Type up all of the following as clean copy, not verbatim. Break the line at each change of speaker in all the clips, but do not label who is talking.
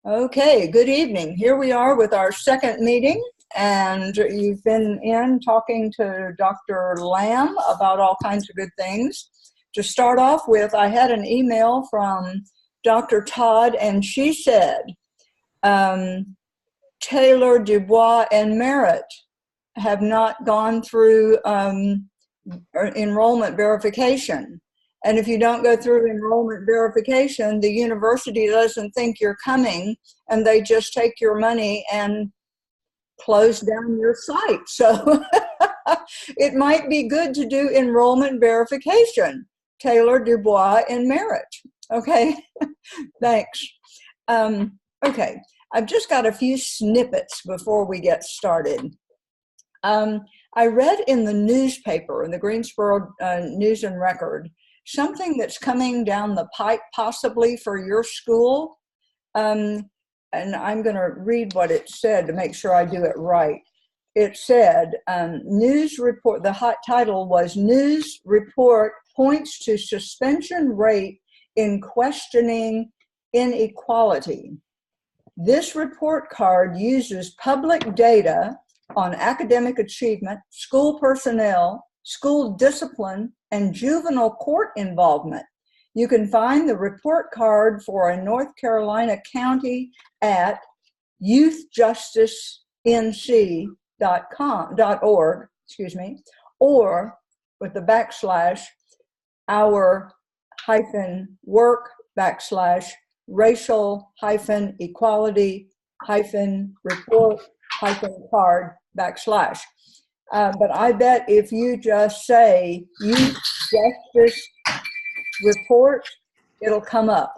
Okay, good evening. Here we are with our second meeting, and you've been in talking to Dr. Lamb about all kinds of good things. To start off with, I had an email from Dr. Todd, and she said, Taylor, Dubois, and Merritt have not gone through enrollment verification. And if you don't go through enrollment verification, the university doesn't think you're coming, and they just take your money and close down your site. So it might be good to do enrollment verification. Taylor, Dubois, and Merritt. Okay, thanks. Okay, I've just got a few snippets before we get started. I read in the newspaper, in the Greensboro News and Record, something that's coming down the pipe possibly for your school. And I'm going to read what it said to make sure I do it right. It said, news report, the hot title was News Report Points to Suspension Rate in Questioning Inequality. This report card uses public data on academic achievement, school personnel, school discipline, and juvenile court involvement. You can find the report card for a North Carolina county at youthjusticenc.org, or with the backslash our-work-equality-report-card but I bet if you just say Youth Justice Report, it'll come up.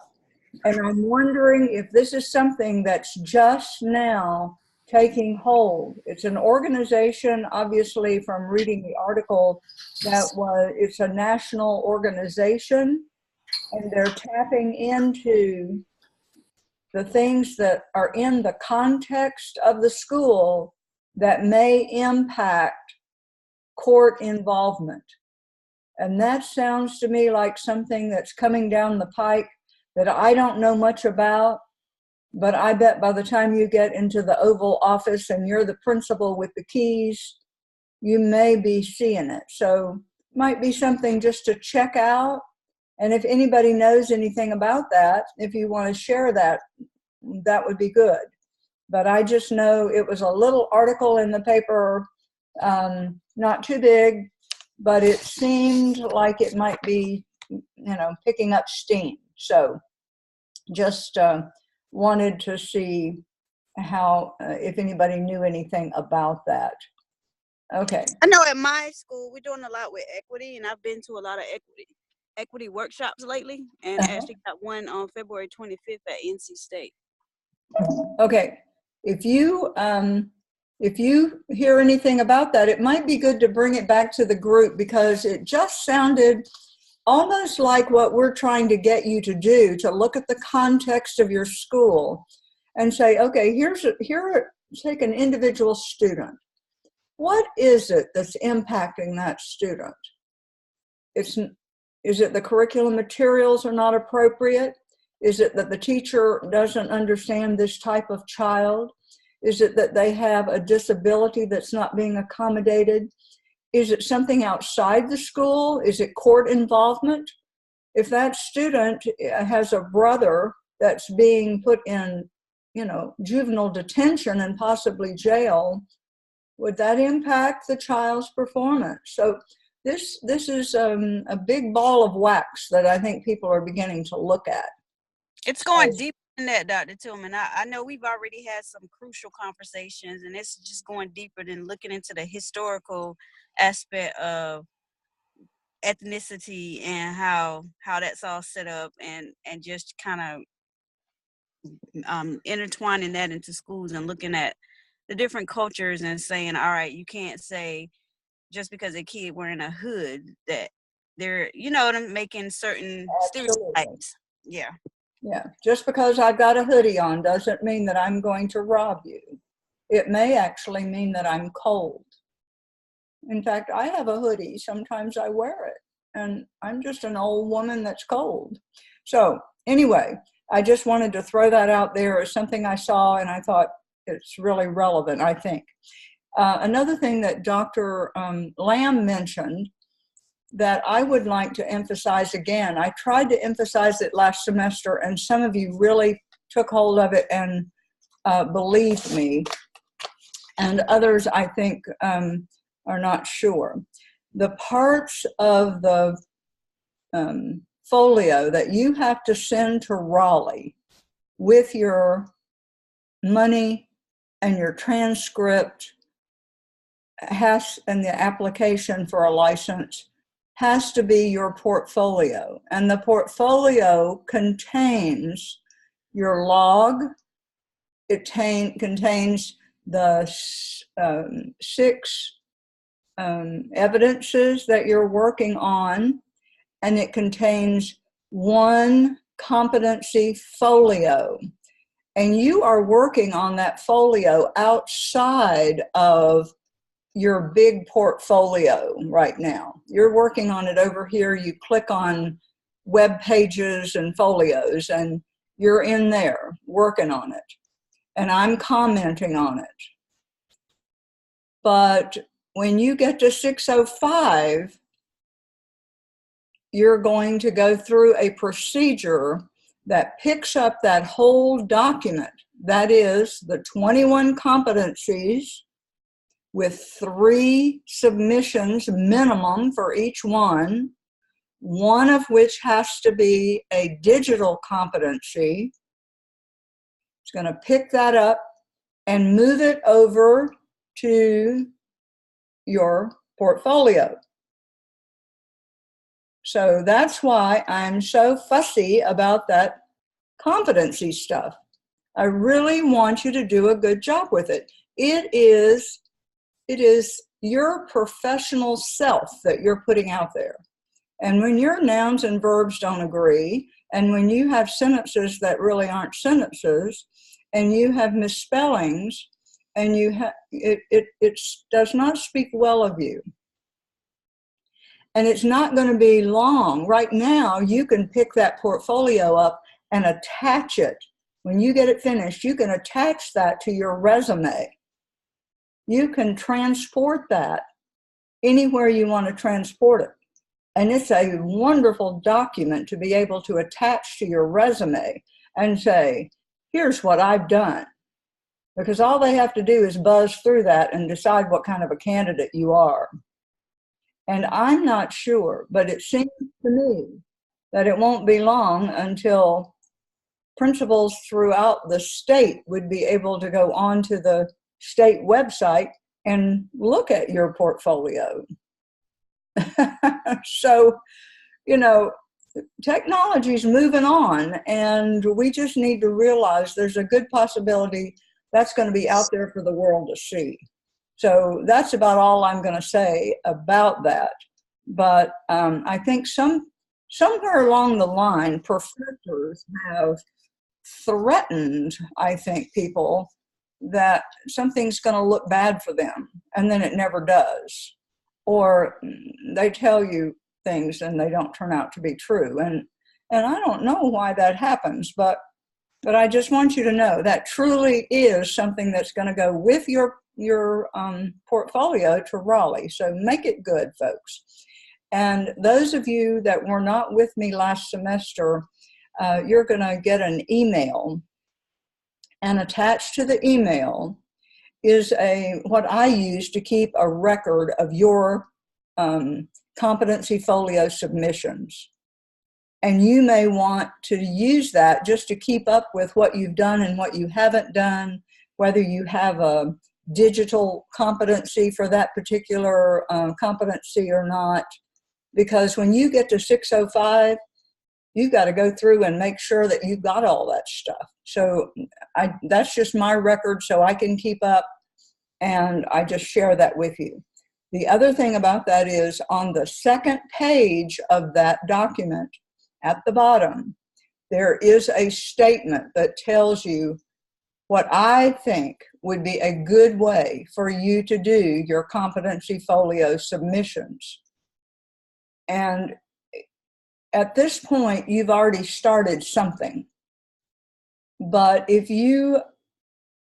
And I'm wondering if this is something that's just now taking hold. It's an organization, obviously, from reading the article, it's a national organization, and they're tapping into the things that are in the context of the school that may impact court involvement. And that sounds to me like something that's coming down the pike that I don't know much about, but I bet by the time you get into the Oval Office and you're the principal with the keys, you may be seeing it. So it might be something just to check out. And if anybody knows anything about that, if you want to share that, that would be good. But I just know it was a little article in the paper, not too big, but it seemed like it might be, picking up steam. So just wanted to see how, if anybody knew anything about that. Okay.
I know at my school, we're doing a lot with equity, and I've been to a lot of equity workshops lately, and actually got one on February 25th at NC State.
Okay. If you hear anything about that, it might be good to bring it back to the group, because it just sounded almost like what we're trying to get you to do, to look at the context of your school and say, okay, take an individual student. What is it that's impacting that student? Is it the curriculum materials are not appropriate? Is it that the teacher doesn't understand this type of child? Is it that they have a disability that's not being accommodated? Is it something outside the school? Is it court involvement? If that student has a brother that's being put in, juvenile detention and possibly jail, would that impact the child's performance? So this is a big ball of wax that I think people are beginning to look at.
It's going deeper than that, Dr. Tillman. I know we've already had some crucial conversations, and it's just going deeper than looking into the historical aspect of ethnicity and how that's all set up, and just kind of intertwining that into schools and looking at the different cultures and saying, all right, you can't say just because a kid wearing a hood that they're, making certain stereotypes. Yeah.
Yeah, just because I've got a hoodie on doesn't mean that I'm going to rob you. It may actually mean that I'm cold. In fact, I have a hoodie. Sometimes I wear it, and I'm just an old woman that's cold. So anyway, I just wanted to throw that out there as something I saw, and I thought it's really relevant, I think. Another thing that Dr. Lamb mentioned that I would like to emphasize again, I tried to emphasize it last semester, and some of you really took hold of it and believed me, and others, I think, are not sure. The parts of the folio that you have to send to Raleigh with your money and your transcript and the application for a license has to be your portfolio. And the portfolio contains your log. It contains the 6 evidences that you're working on, and it contains 1 competency folio. And you are working on that folio outside of your big portfolio right now. You're working on it over here. You click on web pages and folios, and you're in there working on it. And I'm commenting on it. But when you get to 605, you're going to go through a procedure that picks up that whole document. That is the 21 competencies with 3 submissions minimum for each one of which has to be a digital competency. It's going to pick that up and move it over to your portfolio. So that's why I'm so fussy about that competency stuff. I really want you to do a good job with it. It is your professional self that you're putting out there. And when your nouns and verbs don't agree, and when you have sentences that really aren't sentences, and you have misspellings, and it does not speak well of you. And it's not going to be long. Right now, you can pick that portfolio up and attach it. When you get it finished, you can attach that to your resume. You can transport that anywhere you want to transport it. And it's a wonderful document to be able to attach to your resume and say, here's what I've done. Because all they have to do is buzz through that and decide what kind of a candidate you are. And I'm not sure, but it seems to me that it won't be long until principals throughout the state would be able to go onto the state website and look at your portfolio. So, technology's moving on, and we just need to realize there's a good possibility that's going to be out there for the world to see. So that's about all I'm going to say about that. But I think somewhere along the line, professors have threatened, I think, people that something's going to look bad for them, and then it never does. Or they tell you things and they don't turn out to be true. And I don't know why that happens, but I just want you to know that truly is something that's going to go with your portfolio to Raleigh. So make it good, folks. And those of you that were not with me last semester, you're going to get an email, and attached to the email is what I use to keep a record of your competency folio submissions. And you may want to use that just to keep up with what you've done and what you haven't done, whether you have a digital competency for that particular competency or not. Because when you get to 605, you've got to go through and make sure that you've got all that stuff. So that's just my record, so I can keep up, and I just share that with you. The other thing about that is on the second page of that document, at the bottom, there is a statement that tells you what I think would be a good way for you to do your competency folio submissions. And at this point, you've already started something. But if you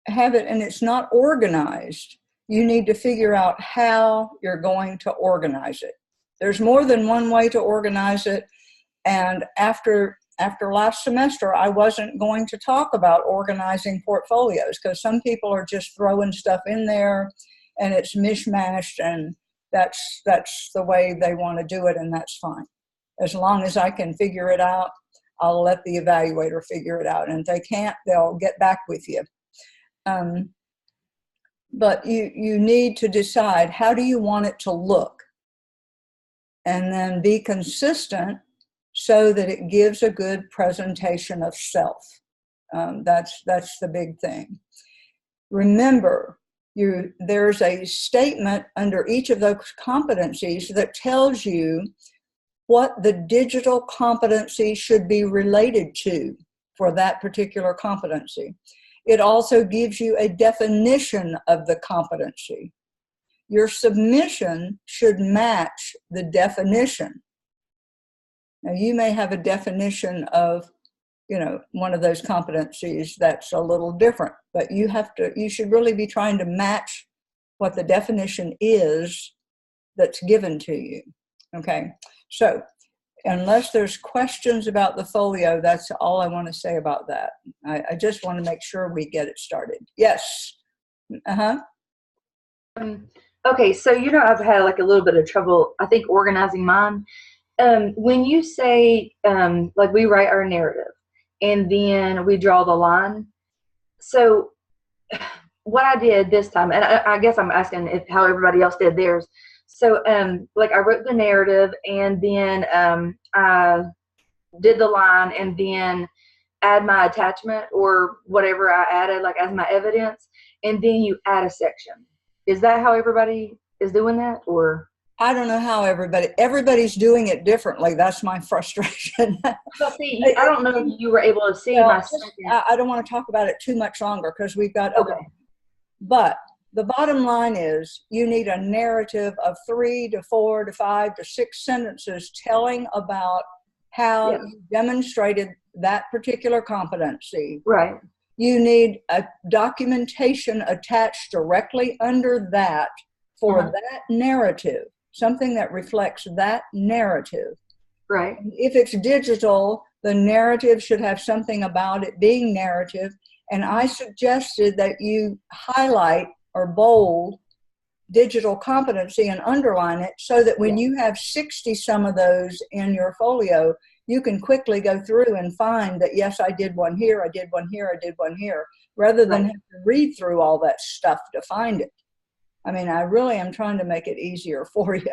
have it and it's not organized, you need to figure out how you're going to organize it. There's more than one way to organize it. And after last semester, I wasn't going to talk about organizing portfolios because some people are just throwing stuff in there and it's mishmashed, and that's the way they want to do it, and that's fine. As long as I can figure it out, I'll let the evaluator figure it out. And if they can't, they'll get back with you. But you need to decide, how do you want it to look? And then be consistent so that it gives a good presentation of self. That's the big thing. Remember, there's a statement under each of those competencies that tells you what the digital competency should be related to for that particular competency. It also gives you a definition of the competency. Your submission should match the definition. Now, you may have a definition of, one of those competencies that's a little different, but you should really be trying to match what the definition is that's given to you. Okay, so unless there's questions about the folio, that's all I want to say about that. I just want to make sure we get it started. Yes.
Okay, so I've had like a little bit of trouble, I think, organizing mine. When you say, like, we write our narrative and then we draw the line. So what I did this time, and I guess I'm asking how everybody else did theirs. So, like, I wrote the narrative and then I did the line and then add my attachment or whatever I added, like, as my evidence, and then you add a section. Is that how everybody is doing that, or?
I don't know how everybody's doing it differently. That's my frustration.
So see, I don't know if you were able to see my second.
I don't want to talk about it too much longer because we've got other. But the bottom line is you need a narrative of 3 to 4 to 5 to 6 sentences telling about how you demonstrated that particular competency.
Right.
You need a documentation attached directly under that for that narrative, something that reflects that narrative.
Right.
If it's digital, the narrative should have something about it being narrative. And I suggested that you highlight or bold digital competency and underline it so that when you have 60 some of those in your folio, you can quickly go through and find that, yes, I did one here, I did one here, I did one here, rather than have to read through all that stuff to find it. I mean, I really am trying to make it easier for you.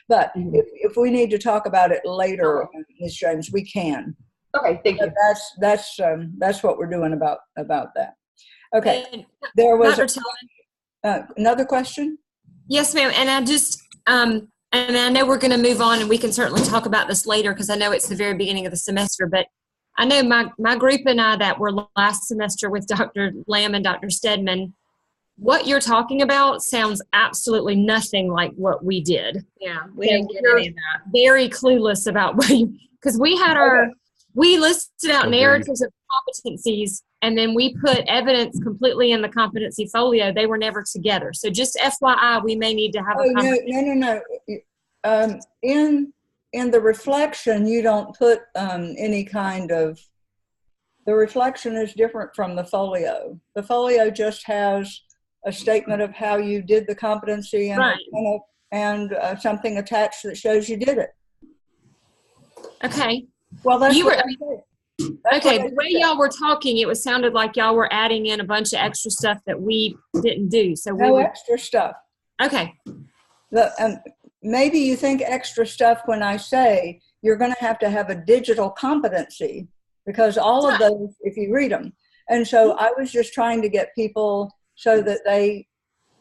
But if we need to talk about it later, Ms. James, we can.
Okay, thank you.
That's what we're doing about that. Okay.
And
there was another question?
Yes, ma'am. And I just, and I know we're going to move on and we can certainly talk about this later because I know it's the very beginning of the semester, but I know my group and I that were last semester with Dr. Lamb and Dr. Stedman, what you're talking about sounds absolutely nothing like what we did.
Yeah, we didn't get any of that.
Very clueless about what because we had we listed out narratives of competencies and then we put evidence completely in the competency folio. They were never together. So just FYI, we may need to have a conversation.
No. In the reflection, you don't put any kind of, the reflection is different from the folio. The folio just has a statement of how you did the competency and something attached that shows you did it.
Okay.
Well, that's
okay. The way y'all were talking, it sounded like y'all were adding in a bunch of extra stuff that we didn't do. So
no extra stuff.
Okay.
Maybe you think extra stuff when I say you're going to have a digital competency because all of those, if you read them. And so I was just trying to get people so that they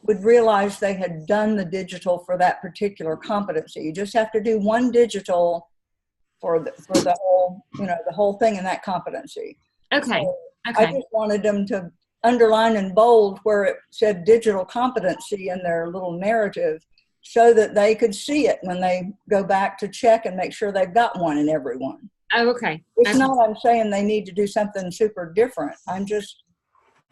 would realize they had done the digital for that particular competency. You just have to do one digital for the whole, the whole thing in that competency.
Okay.
So
okay.
I just wanted them to underline in bold where it said digital competency in their little narrative so that they could see it when they go back to check and make sure they've got one in every one.
Oh, okay.
It's
Okay.
not I'm saying they need to do something super different. I'm just,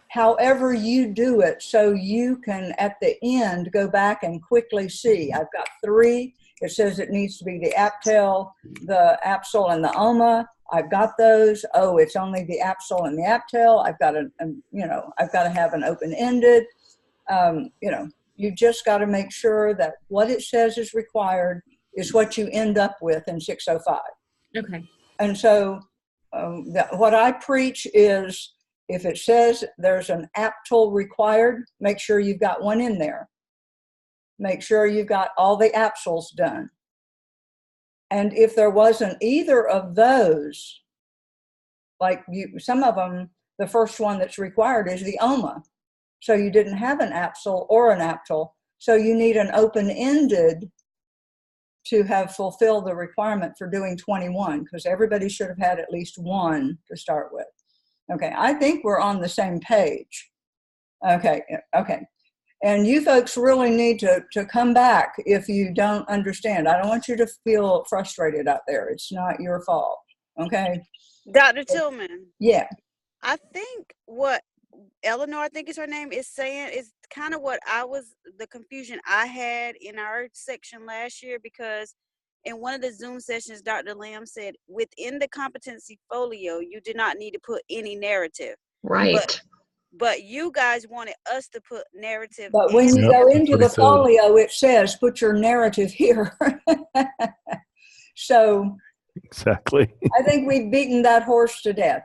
however you do it, so you can at the end go back and quickly see. I've got 3. It says it needs to be the aptel, the apsal, and the oma. I've got those. Oh, it's only the apsal and the aptel. I've got I've got to have an open-ended. You just got to make sure that what it says is required is what you end up with in 605.
Okay.
And so what I preach is, if it says there's an aptal required, make sure you've got one in there. Make sure you've got all the apsals done. And if there wasn't either of those, like some of them, the first one that's required is the OMA. So you didn't have an apsal or an aptal. So you need an open-ended to have fulfilled the requirement for doing 21, because everybody should have had at least one to start with. Okay, I think we're on the same page. Okay. And you folks really need to come back if you don't understand. I don't want you to feel frustrated out there. It's not your fault. Okay?
Dr. Tillman.
Yeah.
I think what Eleanor, I think is her name, is saying is kind of what the confusion I had in our section last year, because in one of the Zoom sessions, Dr. Lamb said within the competency folio, you did not need to put any narrative.
Right.
But you guys wanted us to put narrative.
But when you go into the folio, it says put your narrative here. So
exactly.
I think we've beaten that horse to death.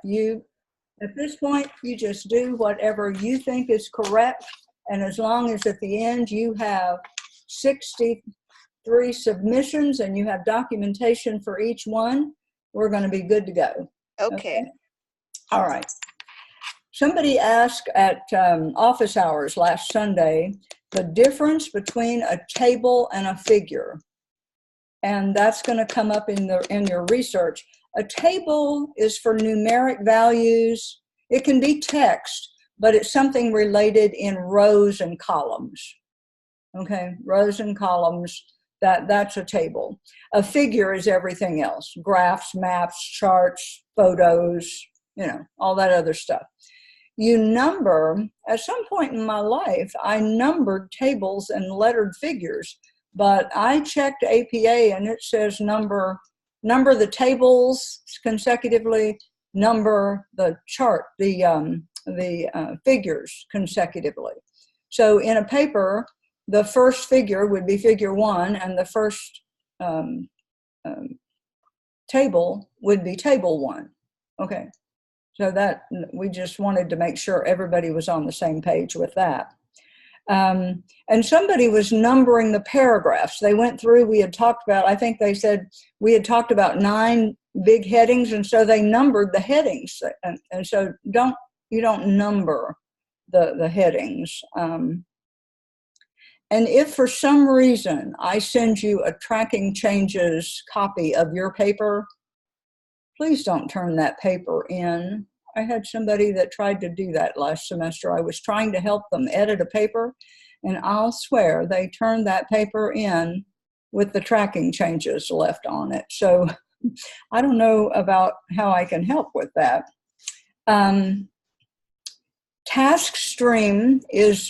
At this point, you just do whatever you think is correct. And as long as at the end you have 63 submissions and you have documentation for each one, we're going to be good to go.
Okay.
All right. Somebody asked at office hours last Sunday the difference between a table and a figure. And that's going to come up in your research. A table is for numeric values. It can be text, but it's something related in rows and columns. Okay, rows and columns, that's a table. A figure is everything else: graphs, maps, charts, photos, all that other stuff. You number, at some point in my life, I numbered tables and lettered figures, but I checked APA and it says number the tables consecutively, number the chart, the figures consecutively. So in a paper, the first figure would be figure 1, and the first table would be table 1. Okay, so that we just wanted to make sure everybody was on the same page with that. And somebody was numbering the paragraphs. They went through, we had talked about, I think they said we had talked about 9 big headings, and so they numbered the headings. And so you don't number the headings. And if for some reason I send you a tracking changes copy of your paper, please don't turn that paper in. I had somebody that tried to do that last semester. I was trying to help them edit a paper, and I'll swear they turned that paper in with the tracking changes left on it. So I don't know about how I can help with that. Task Stream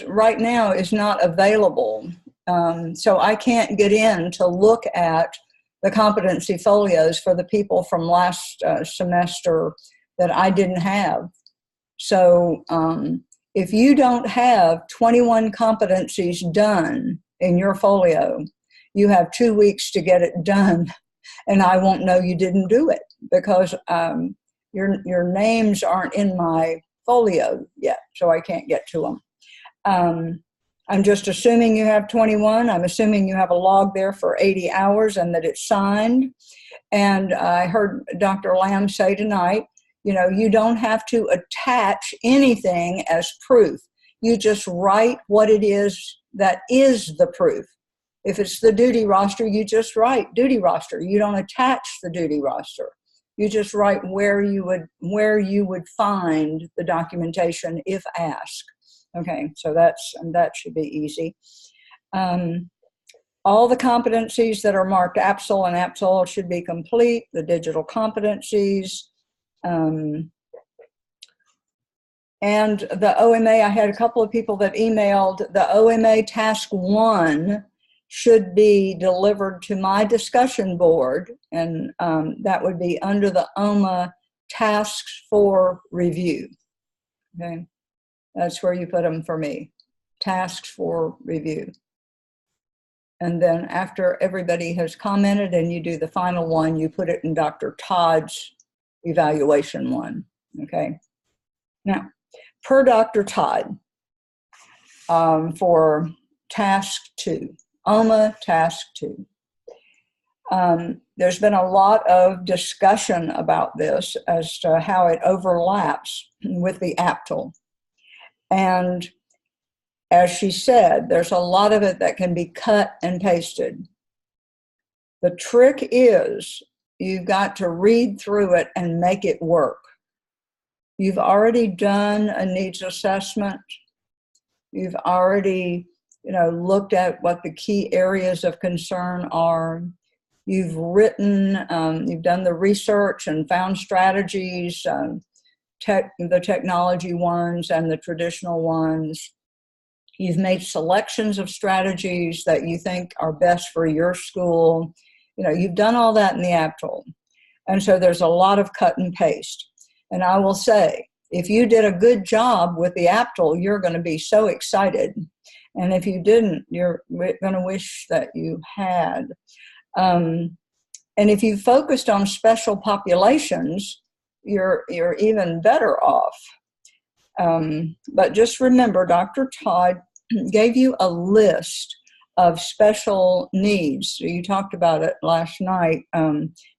right now is not available. So I can't get in to look at the competency folios for the people from last semester that I didn't have. So if you don't have 21 competencies done in your folio, you have 2 weeks to get it done, and I won't know you didn't do it because your names aren't in my folio yet, so I can't get to them. I'm just assuming you have 21. I'm assuming you have a log there for 80 hours and that it's signed. And I heard Dr. Lamb say tonight, you don't have to attach anything as proof. You just write what it is that is the proof. If it's the duty roster, you just write duty roster. You don't attach the duty roster. You just write where you would find the documentation if asked. Okay, so that should be easy. all the competencies that are marked APSL and APSL should be complete, the digital competencies. And the OMA, I had a couple of people that emailed, the OMA Task 1 should be delivered to my discussion board, and that would be under the OMA Tasks for Review. Okay, that's where you put them for me, Tasks for Review. And then after everybody has commented and you do the final one, you put it in Dr. Todd's evaluation one, okay? Now, per Dr. Todd, for task 2, OMA task 2. There's been a lot of discussion about this as to how it overlaps with the APTL. And as she said, there's a lot of it that can be cut and pasted. The trick is you've got to read through it and make it work. You've already done a needs assessment. You've already, looked at what the key areas of concern are. You've written, you've done the research and found strategies, the technology ones and the traditional ones. You've made selections of strategies that you think are best for your school. You've done all that in the APTL. And so there's a lot of cut and paste. And I will say, if you did a good job with the APTL, you're going to be so excited. And if you didn't, you're going to wish that you had. And if you focused on special populations, you're even better off. But just remember, Dr. Todd gave you a list of special needs. So you talked about it last night.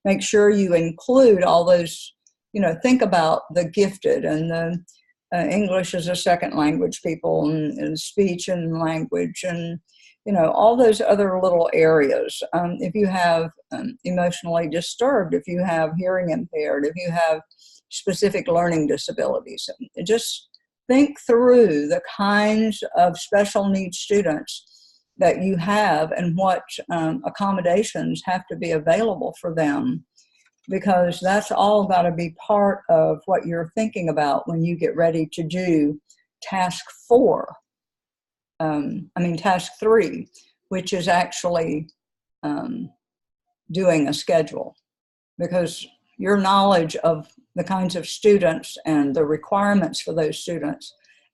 Make sure you include all those, think about the gifted and the English as a second language people and speech and language and, all those other little areas. If you have emotionally disturbed, if you have hearing impaired, if you have specific learning disabilities. Just think through the kinds of special needs students that you have and what accommodations have to be available for them, because that's all got to be part of what you're thinking about when you get ready to do task 3, which is actually doing a schedule, because your knowledge of the kinds of students and the requirements for those students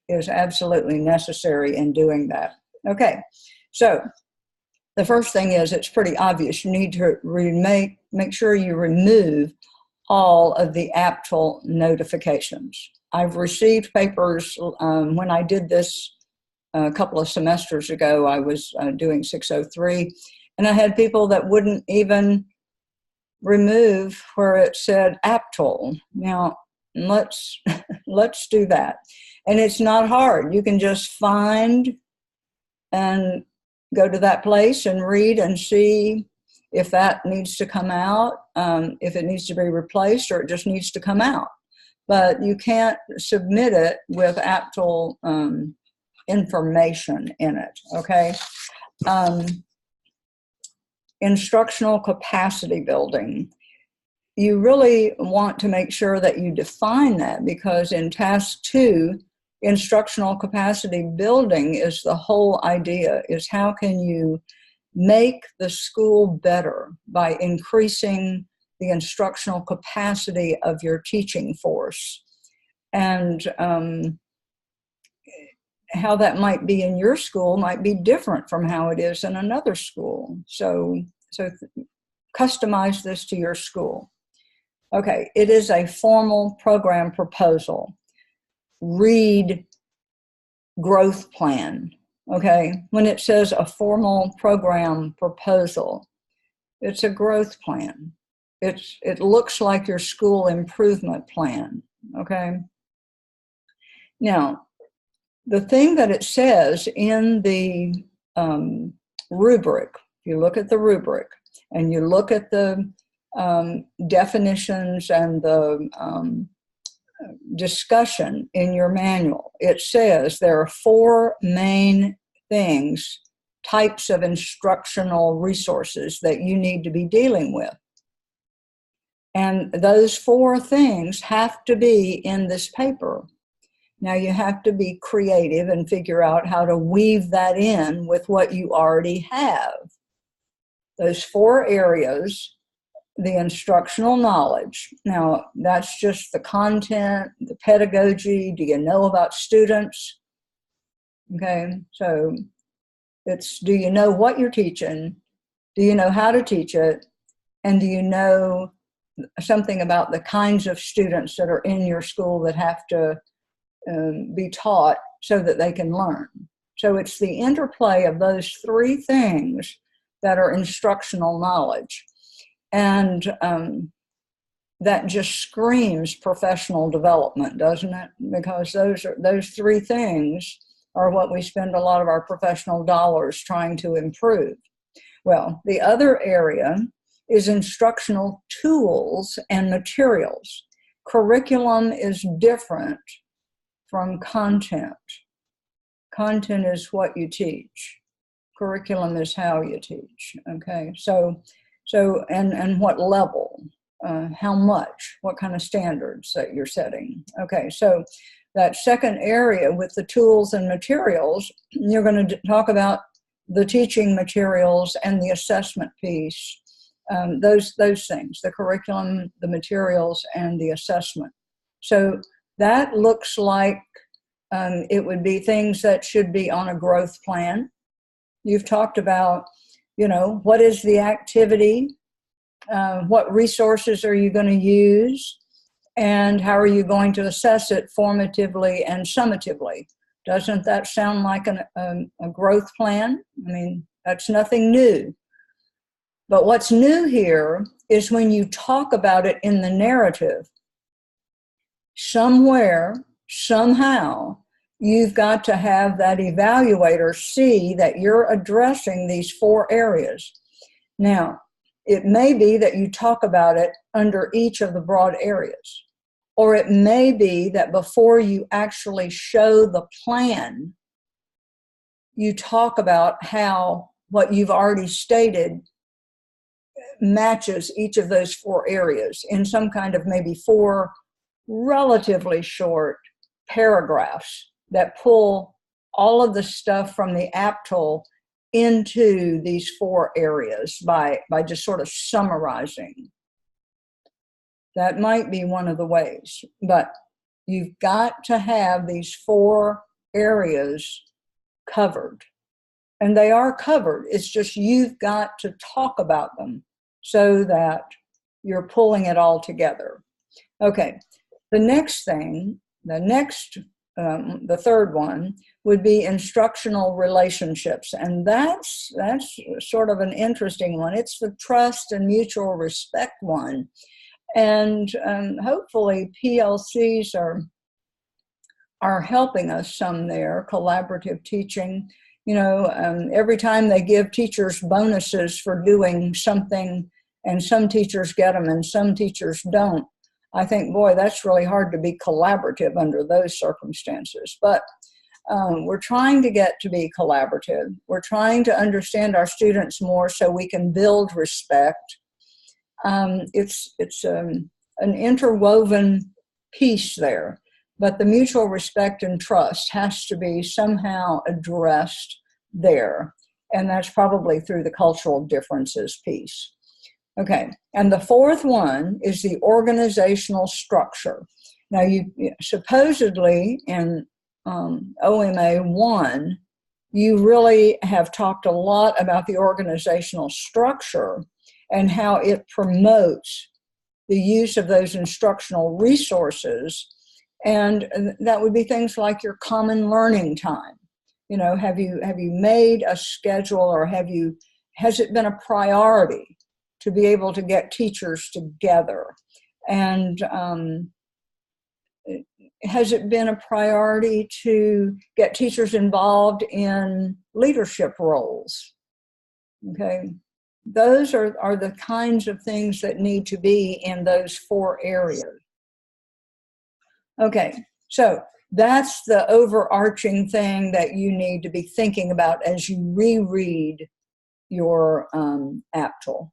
is absolutely necessary in doing that. Okay, so the first thing is, it's pretty obvious. You need to make sure you remove all of the APTL notifications. I've received papers when I did this a couple of semesters ago. I was doing 603, and I had people that wouldn't even remove where it said APTL. Now, let's do that. And it's not hard. You can just find and go to that place and read and see if that needs to come out, if it needs to be replaced, or it just needs to come out. But you can't submit it with APTL information in it, okay? Instructional capacity building. You really want to make sure that you define that, because in task 2, instructional capacity building is the whole idea, is how can you make the school better by increasing the instructional capacity of your teaching force, and how that might be in your school might be different from how it is in another school. So customize this to your school. Okay, it is a formal program proposal. Read growth plan, okay? When it says a formal program proposal, it's a growth plan. It looks like your school improvement plan, okay? Now, the thing that it says in the rubric, you look at the rubric and you look at the definitions and the discussion in your manual, it says there are 4 main things types of instructional resources that you need to be dealing with. And those 4 things have to be in this paper. Now you have to be creative and figure out how to weave that in with what you already have. Those 4 areas, the instructional knowledge. Now that's just the content, the pedagogy. Do you know about students? Okay, so it's, do you know what you're teaching? Do you know how to teach it? And do you know something about the kinds of students that are in your school that have to be taught so that they can learn? So it's the interplay of those 3 things that are instructional knowledge. And that just screams professional development, doesn't it? Because those 3 things are what we spend a lot of our professional dollars trying to improve. Well, the other area is instructional tools and materials. Curriculum is different from content. Content is what you teach. Curriculum is how you teach. Okay, so and what level, how much, what kind of standards that you're setting. Okay, so that second area with the tools and materials, you're going to talk about the teaching materials and the assessment piece. Those things, the curriculum, the materials, and the assessment. So that looks like it would be things that should be on a growth plan. You've talked about, what is the activity? What resources are you going to use? And how are you going to assess it formatively and summatively? Doesn't that sound like a growth plan? I mean, that's nothing new. But what's new here is when you talk about it in the narrative, somewhere, somehow, you've got to have that evaluator see that you're addressing these 4 areas. Now, it may be that you talk about it under each of the broad areas, or it may be that before you actually show the plan, you talk about how what you've already stated matches each of those 4 areas in some kind of maybe 4 relatively short paragraphs that pull all of the stuff from the APTL into these 4 areas by just sort of summarizing. That might be one of the ways, but you've got to have these 4 areas covered. And they are covered. It's just you've got to talk about them so that you're pulling it all together. Okay, the next thing, the third one would be instructional relationships. And that's sort of an interesting one. It's the trust and mutual respect one. And hopefully PLCs are helping us some there, collaborative teaching. Every time they give teachers bonuses for doing something, and some teachers get them and some teachers don't, I think, boy, that's really hard to be collaborative under those circumstances. But we're trying to get to be collaborative. We're trying to understand our students more so we can build respect. It's an interwoven piece there. But the mutual respect and trust has to be somehow addressed there. And that's probably through the cultural differences piece. Okay, and the fourth one is the organizational structure. Now, you supposedly in OMA 1, you really have talked a lot about the organizational structure and how it promotes the use of those instructional resources. And that would be things like your common learning time. Have you made a schedule, or has it been a priority to be able to get teachers together? And has it been a priority to get teachers involved in leadership roles? Okay, those are the kinds of things that need to be in those 4 areas. Okay, so that's the overarching thing that you need to be thinking about as you reread your APTL.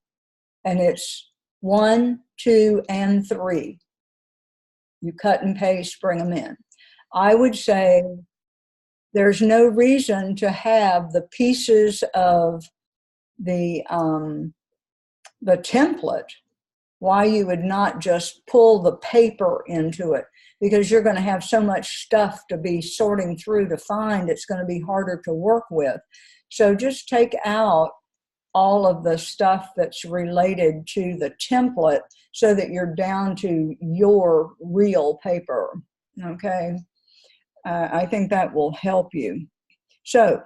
And it's 1, 2, and 3. You cut and paste, bring them in. I would say there's no reason to have the pieces of the template, why you would not just pull the paper into it, because you're going to have so much stuff to be sorting through to find, it's going to be harder to work with. So just take out all of the stuff that's related to the template so that you're down to your real paper, okay? I think that will help you. So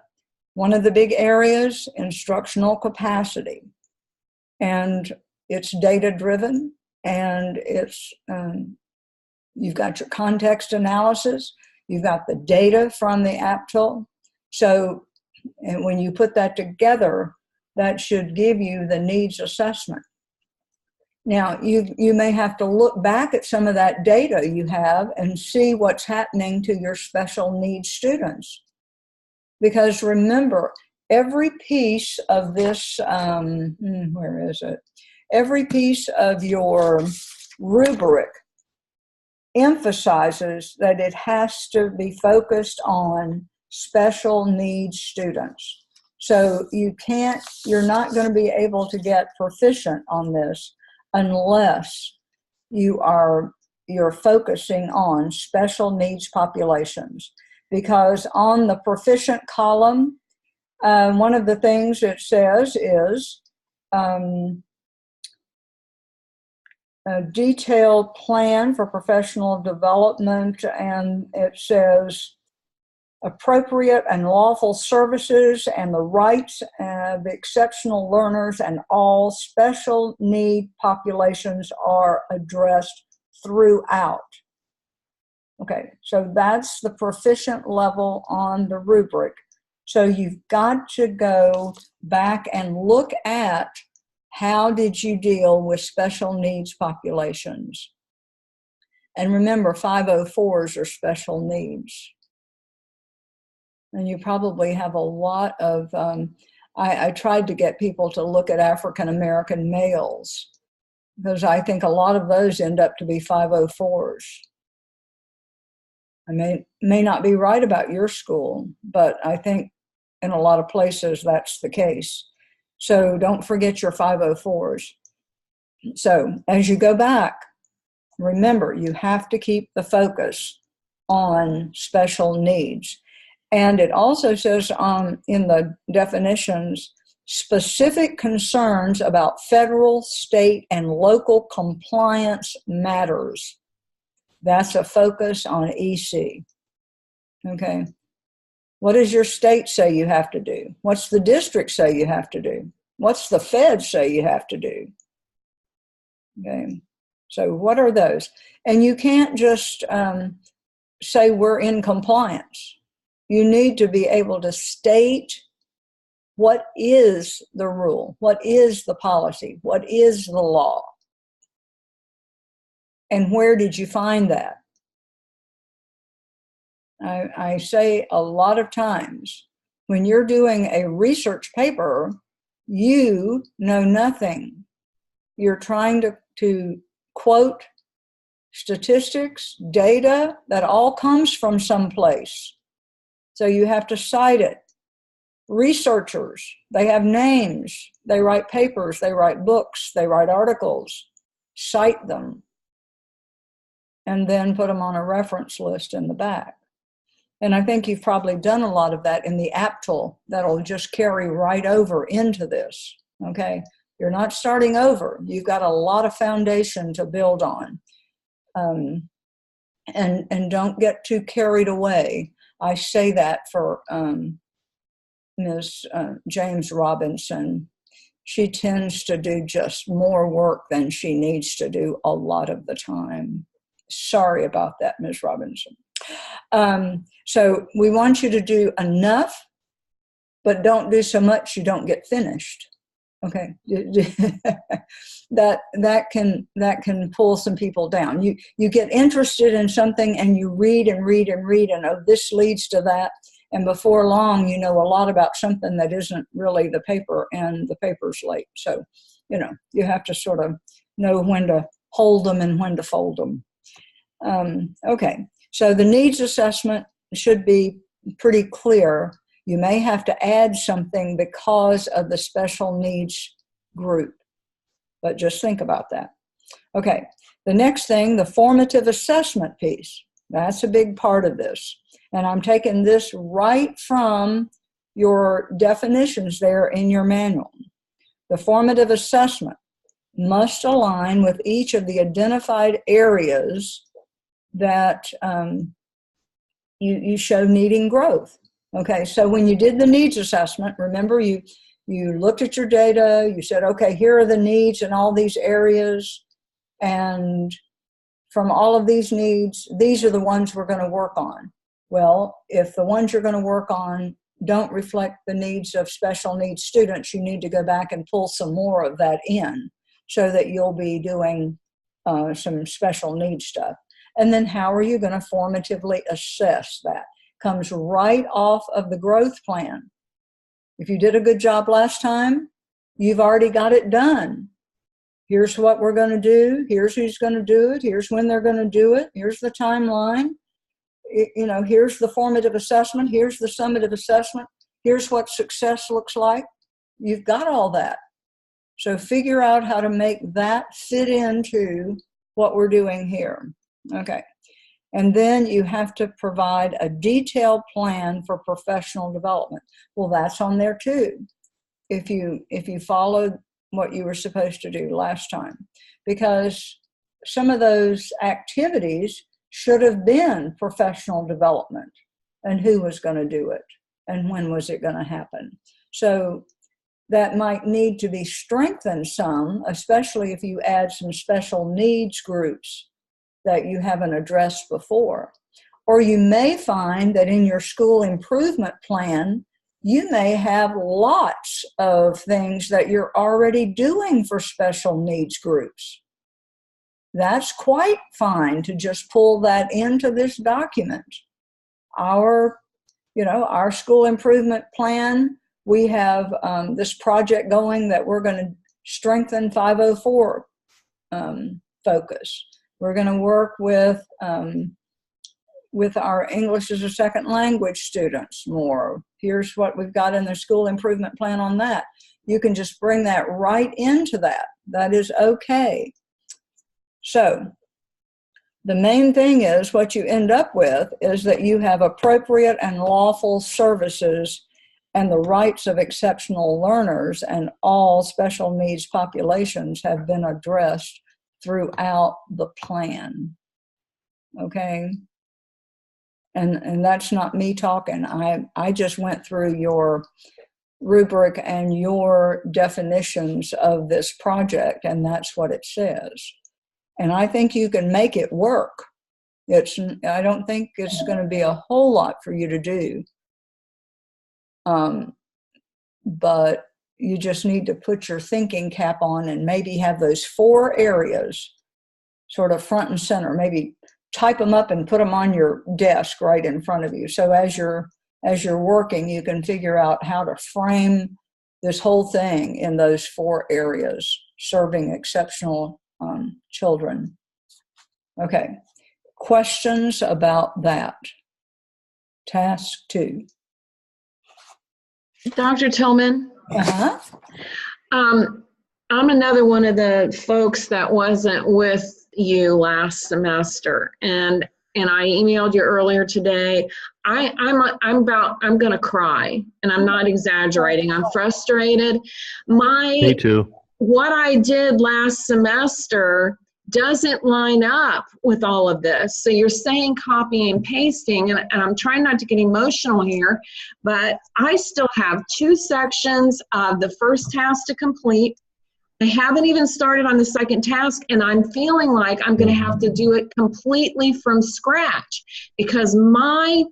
one of the big areas, instructional capacity. And it's data-driven, and it's you've got your context analysis, you've got the data from the APTL. So and when you put that together, that should give you the needs assessment. Now, you may have to look back at some of that data you have and see what's happening to your special needs students. Because remember, every piece of this, where is it? Every piece of your rubric emphasizes that it has to be focused on special needs students. So you're not going to be able to get proficient on this unless you're focusing on special needs populations. Because on the proficient column, one of the things it says is a detailed plan for professional development, and it says appropriate and lawful services and the rights of exceptional learners and all special need populations are addressed throughout. Okay, so that's the proficient level on the rubric. So you've got to go back and look at how did you deal with special needs populations. And remember, 504s are special needs. And you probably have a lot of, I tried to get people to look at African American males, because I think a lot of those end up to be 504s. I may not be right about your school, but I think in a lot of places that's the case. So don't forget your 504s. So as you go back, remember, you have to keep the focus on special needs. And it also says in the definitions, specific concerns about federal, state, and local compliance matters. That's a focus on EC. Okay. What does your state say you have to do? What's the district say you have to do? What's the feds say you have to do? Okay. So what are those? And you can't just say we're in compliance. You need to be able to state what is the rule, what is the policy, what is the law, and where did you find that? I say a lot of times, when you're doing a research paper, you know nothing. You're trying to quote statistics, data, that all comes from someplace. So you have to cite it. Researchers, they have names, they write papers, they write books, they write articles, cite them, and then put them on a reference list in the back. And I think you've probably done a lot of that in the APTL that'll just carry right over into this, okay? You're not starting over. You've got a lot of foundation to build on. And don't get too carried away. I say that for Ms. James Robinson. She tends to do just more work than she needs to do a lot of the time. Sorry about that, Ms. Robinson. So we want you to do enough, but don't do so much you don't get finished. Okay, that can pull some people down. You get interested in something and you read and read and read, and oh, this leads to that, and before long you know a lot about something that isn't really the paper, and the paper's late. So, you have to sort of know when to hold them and when to fold them. Okay, so the needs assessment should be pretty clear. You may have to add something because of the special needs group, but just think about that. Okay, the next thing, the formative assessment piece. That's a big part of this. And I'm taking this right from your definitions there in your manual. The formative assessment must align with each of the identified areas that you show needing growth. Okay, so when you did the needs assessment, remember you looked at your data, you said, okay, here are the needs in all these areas, and from all of these needs, these are the ones we're going to work on. Well, if the ones you're going to work on don't reflect the needs of special needs students, you need to go back and pull some more of that in so that you'll be doing some special needs stuff. And then how are you going to formatively assess that? Comes right off of the growth plan. If you did a good job last time, you've already got it done. Here's what we're going to do. Here's who's going to do it. Here's when they're going to do it. Here's the timeline. Here's the formative assessment. Here's the summative assessment. Here's what success looks like. You've got all that. So figure out how to make that fit into what we're doing here. Okay. And then you have to provide a detailed plan for professional development. Well, that's on there too, if you followed what you were supposed to do last time. Because some of those activities should have been professional development, and who was going to do it, and when was it going to happen. So that might need to be strengthened some, especially if you add some special needs groups that you haven't addressed before. Or you may find that in your school improvement plan, you may have lots of things that you're already doing for special needs groups. That's quite fine to just pull that into this document. Our school improvement plan, we have this project going that we're going to strengthen 504 focus. We're going to work with our English as a second language students more. Here's what we've got in the school improvement plan on that. You can just bring that right into that. That is okay. So the main thing is what you end up with is that you have appropriate and lawful services and the rights of exceptional learners and all special needs populations have been addressed throughout the plan. Okay? And that's not me talking. I just went through your rubric and your definitions of this project, and that's what it says. And I think you can make it work. I don't think it's going to be a whole lot for you to do. But you just need to put your thinking cap on and maybe have those 4 areas sort of front and center. Maybe type them up and put them on your desk right in front of you. So as you're working, you can figure out how to frame this whole thing in those 4 areas, serving exceptional children. Okay, questions about that? Task 2.
Dr. Tillman,
Uh-huh.
I'm another one of the folks that wasn't with you last semester, and I emailed you earlier today. I'm gonna cry, and I'm not exaggerating. I'm frustrated.
Me too.
What I did last semester doesn't line up with all of this. So you're saying copy and pasting, and I'm trying not to get emotional here, but I still have 2 sections of the first task to complete. I haven't even started on the second task, and I'm feeling like I'm going to have to do it completely from scratch because my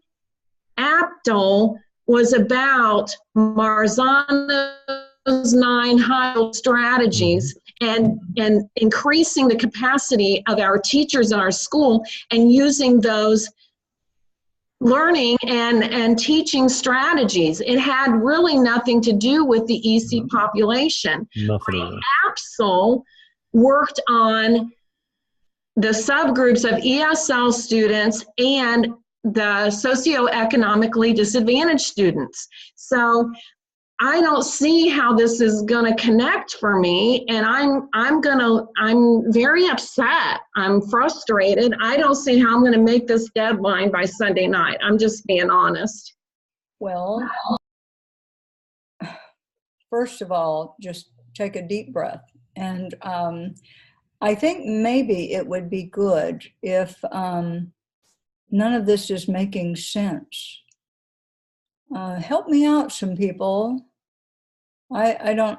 APTL was about Marzano's those 9 high strategies and increasing the capacity of our teachers in our school and using those learning and teaching strategies. It had really nothing to do with the EC population.
Nothing.
APSL worked on the subgroups of ESL students and the socioeconomically disadvantaged students. So I don't see how this is going to connect for me, and I'm very upset. I'm frustrated. I don't see how I'm going to make this deadline by Sunday night. I'm just being honest.
Well, first of all, just take a deep breath. And I think maybe it would be good if none of this is making sense. Help me out, some people. I don't,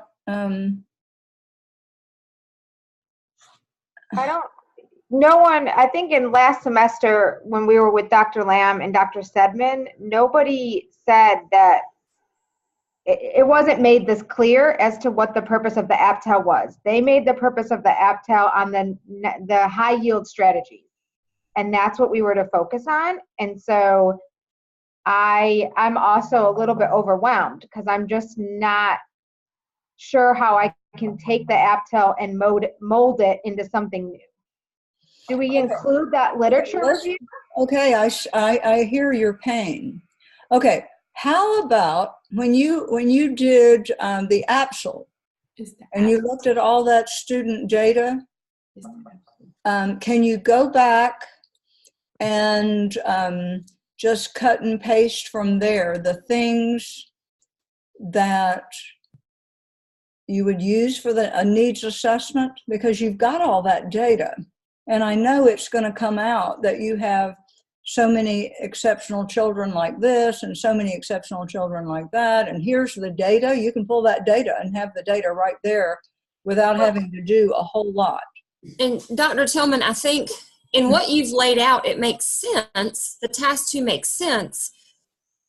no one, I think in last semester when we were with Dr. Lamb and Dr. Stedman, nobody said that it wasn't made this clear as to what the purpose of the APTEL was. They made the purpose of the APTEL on the high yield strategy. And that's what we were to focus on. And so I'm also a little bit overwhelmed because I'm just not sure how I can take the APTEL and mold it into something new. Do we include that literature review?
Okay, I hear your pain. Okay, how about when you did the APSL and you looked at all that student data, can you go back and just cut and paste from there the things that you would use for a needs assessment, because you've got all that data. And I know it's going to come out that you have so many exceptional children like this and so many exceptional children like that. And here's the data. You can pull that data and have the data right there without having to do a whole lot.
And Dr. Tillman, I think in what you've laid out, it makes sense. The task 2 makes sense.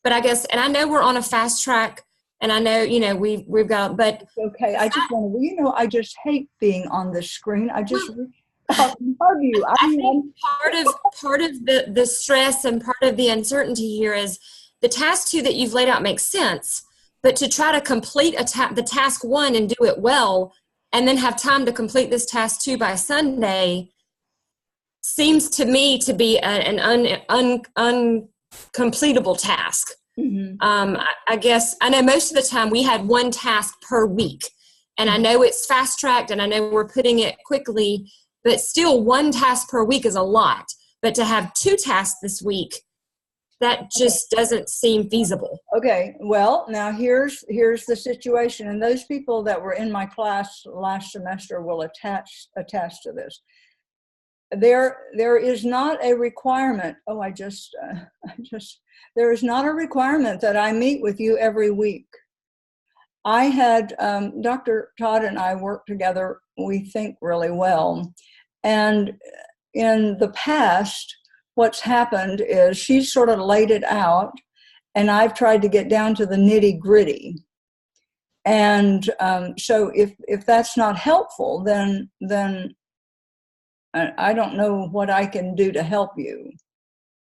But I guess, and I know we're on a fast track, and I know, we've got, but.
Okay, I just want to, I just hate being on the screen. I just hug you.
I think part of the stress and part of the uncertainty here is the task 2 that you've laid out makes sense, but to try to complete the task 1 and do it well, and then have time to complete this task 2 by Sunday, seems to me to be an uncompletable task.
Mm-hmm.
I guess I know most of the time we had 1 task per week, and I know it's fast tracked and I know we're putting it quickly, but still 1 task per week is a lot. But to have 2 tasks this week, that just doesn't seem feasible.
Okay, well, now here's the situation, and those people that were in my class last semester will attach to this. There is not a requirement. There is not a requirement that I meet with you every week. I had Dr. Todd and I work together. We think really well, and in the past, what's happened is she's sort of laid it out, and I've tried to get down to the nitty gritty. And so if that's not helpful, then I don't know what I can do to help you.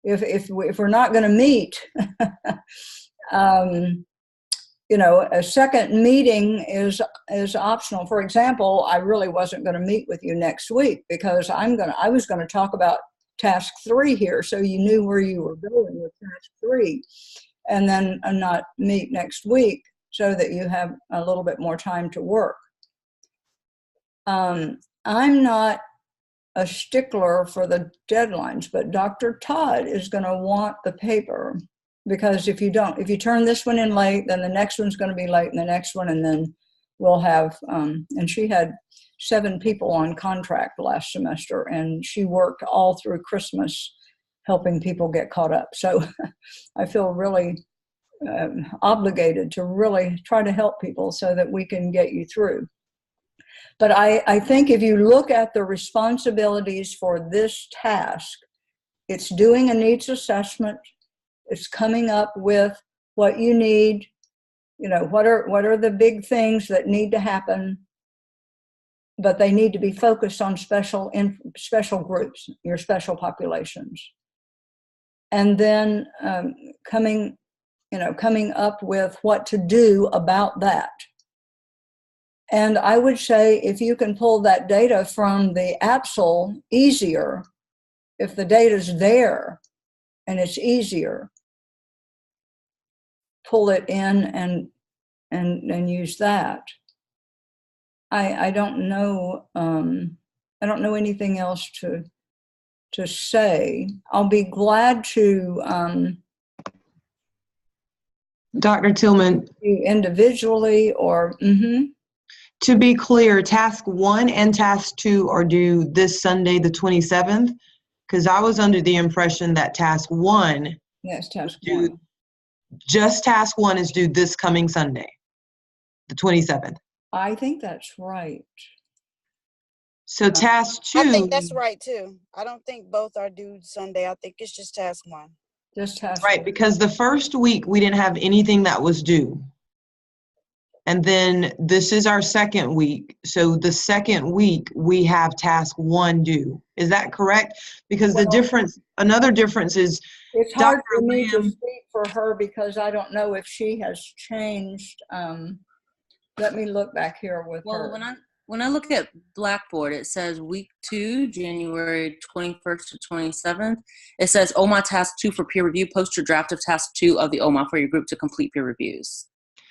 If we're not going to meet, a second meeting is optional. For example, I really wasn't going to meet with you next week because I was going to talk about task 3 here, so you knew where you were going with task 3, and then not meet next week so that you have a little bit more time to work. I'm not a stickler for the deadlines, but Dr. Todd is going to want the paper, because if you turn this one in late, then the next one's going to be late, and the next one, and then we'll have, and she had 7 people on contract last semester, and she worked all through Christmas helping people get caught up. So I feel really obligated to really try to help people so that we can get you through. But I think if you look at the responsibilities for this task, it's doing a needs assessment, it's coming up with what you need what are the big things that need to happen, but they need to be focused on special groups, your special populations. And then coming up with what to do about that. And I would say if you can pull that data from the APSL easier, if the data's there and it's easier, pull it in and use that. I don't know. I don't know anything else to say. I'll be glad to
Dr. Tillman,
individually or.
To be clear, task 1 and task 2 are due this Sunday, the 27th, because I was under the impression that task 1.
Yes, task 1.
Just task 1 is due this coming Sunday, the 27th.
I think that's right.
So task 2.
I think that's right too. I don't think both are due Sunday. I think it's just task 1.
Just task
right,
1.
Because the first week we didn't have anything that was due. And then this is our second week. So the second week we have task 1 due. Is that correct? Because another difference is
it's hard
Dr.
for me to
Lamb,
speak for her because I don't know if she has changed. Let me look back here with her.
When I look at Blackboard, it says week 2, January 21st to 27th. It says OMA task 2 for peer review. Post your draft of task 2 of the OMA for your group to complete peer reviews.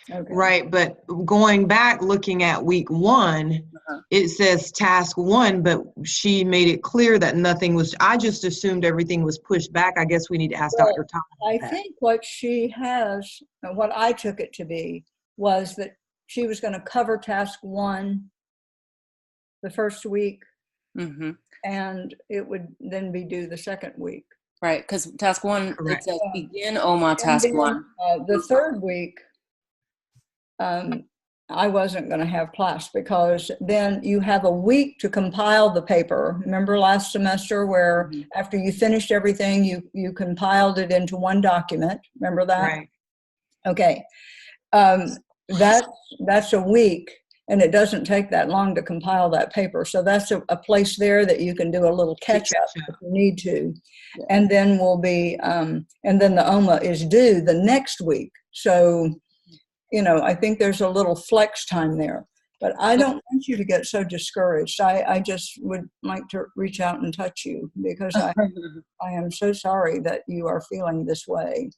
Okay.
Right, but going back, looking at week 1, it says task 1, but she made it clear that nothing was, I just assumed everything was pushed back. I guess we need to ask Dr. Thomas.
I think what she has, what I took it to be, was that she was going to cover task 1 the first week, and it would then be due the second week.
Right, because task 1,
Correct.
it says begin OMA task 1.
The third week, I wasn't going to have class because then you have a week to compile the paper. Remember last semester where after you finished everything, you compiled it into one document. Remember that?
Right.
Okay. That's a week, and it doesn't take that long to compile that paper. So that's a place there that you can do a little catch up if you need to. Yeah. And then and then the OMA is due the next week. So I think there's a little flex time there, but I don't want you to get so discouraged. I just would like to reach out and touch you because I am so sorry that you are feeling this way.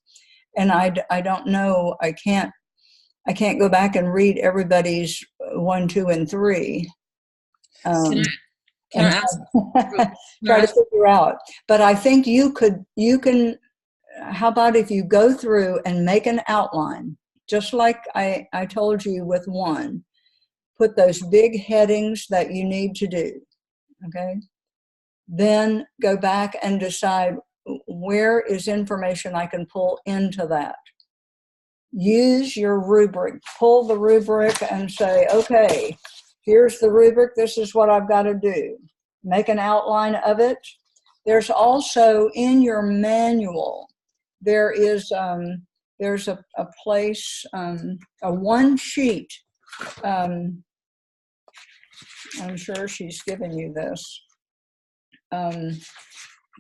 And I don't know, I can't go back and read everybody's 1, 2, and 3.
Can I ask?
Try to figure out. But I think you can, how about if you go through and make an outline? Just like I told you with 1, put those big headings that you need to do, okay? Then go back and decide where is information I can pull into that. Use your rubric, pull the rubric and say, okay, here's the rubric, this is what I've got to do. Make an outline of it. There's also in your manual, there's a place, a 1 sheet. I'm sure she's given you this. See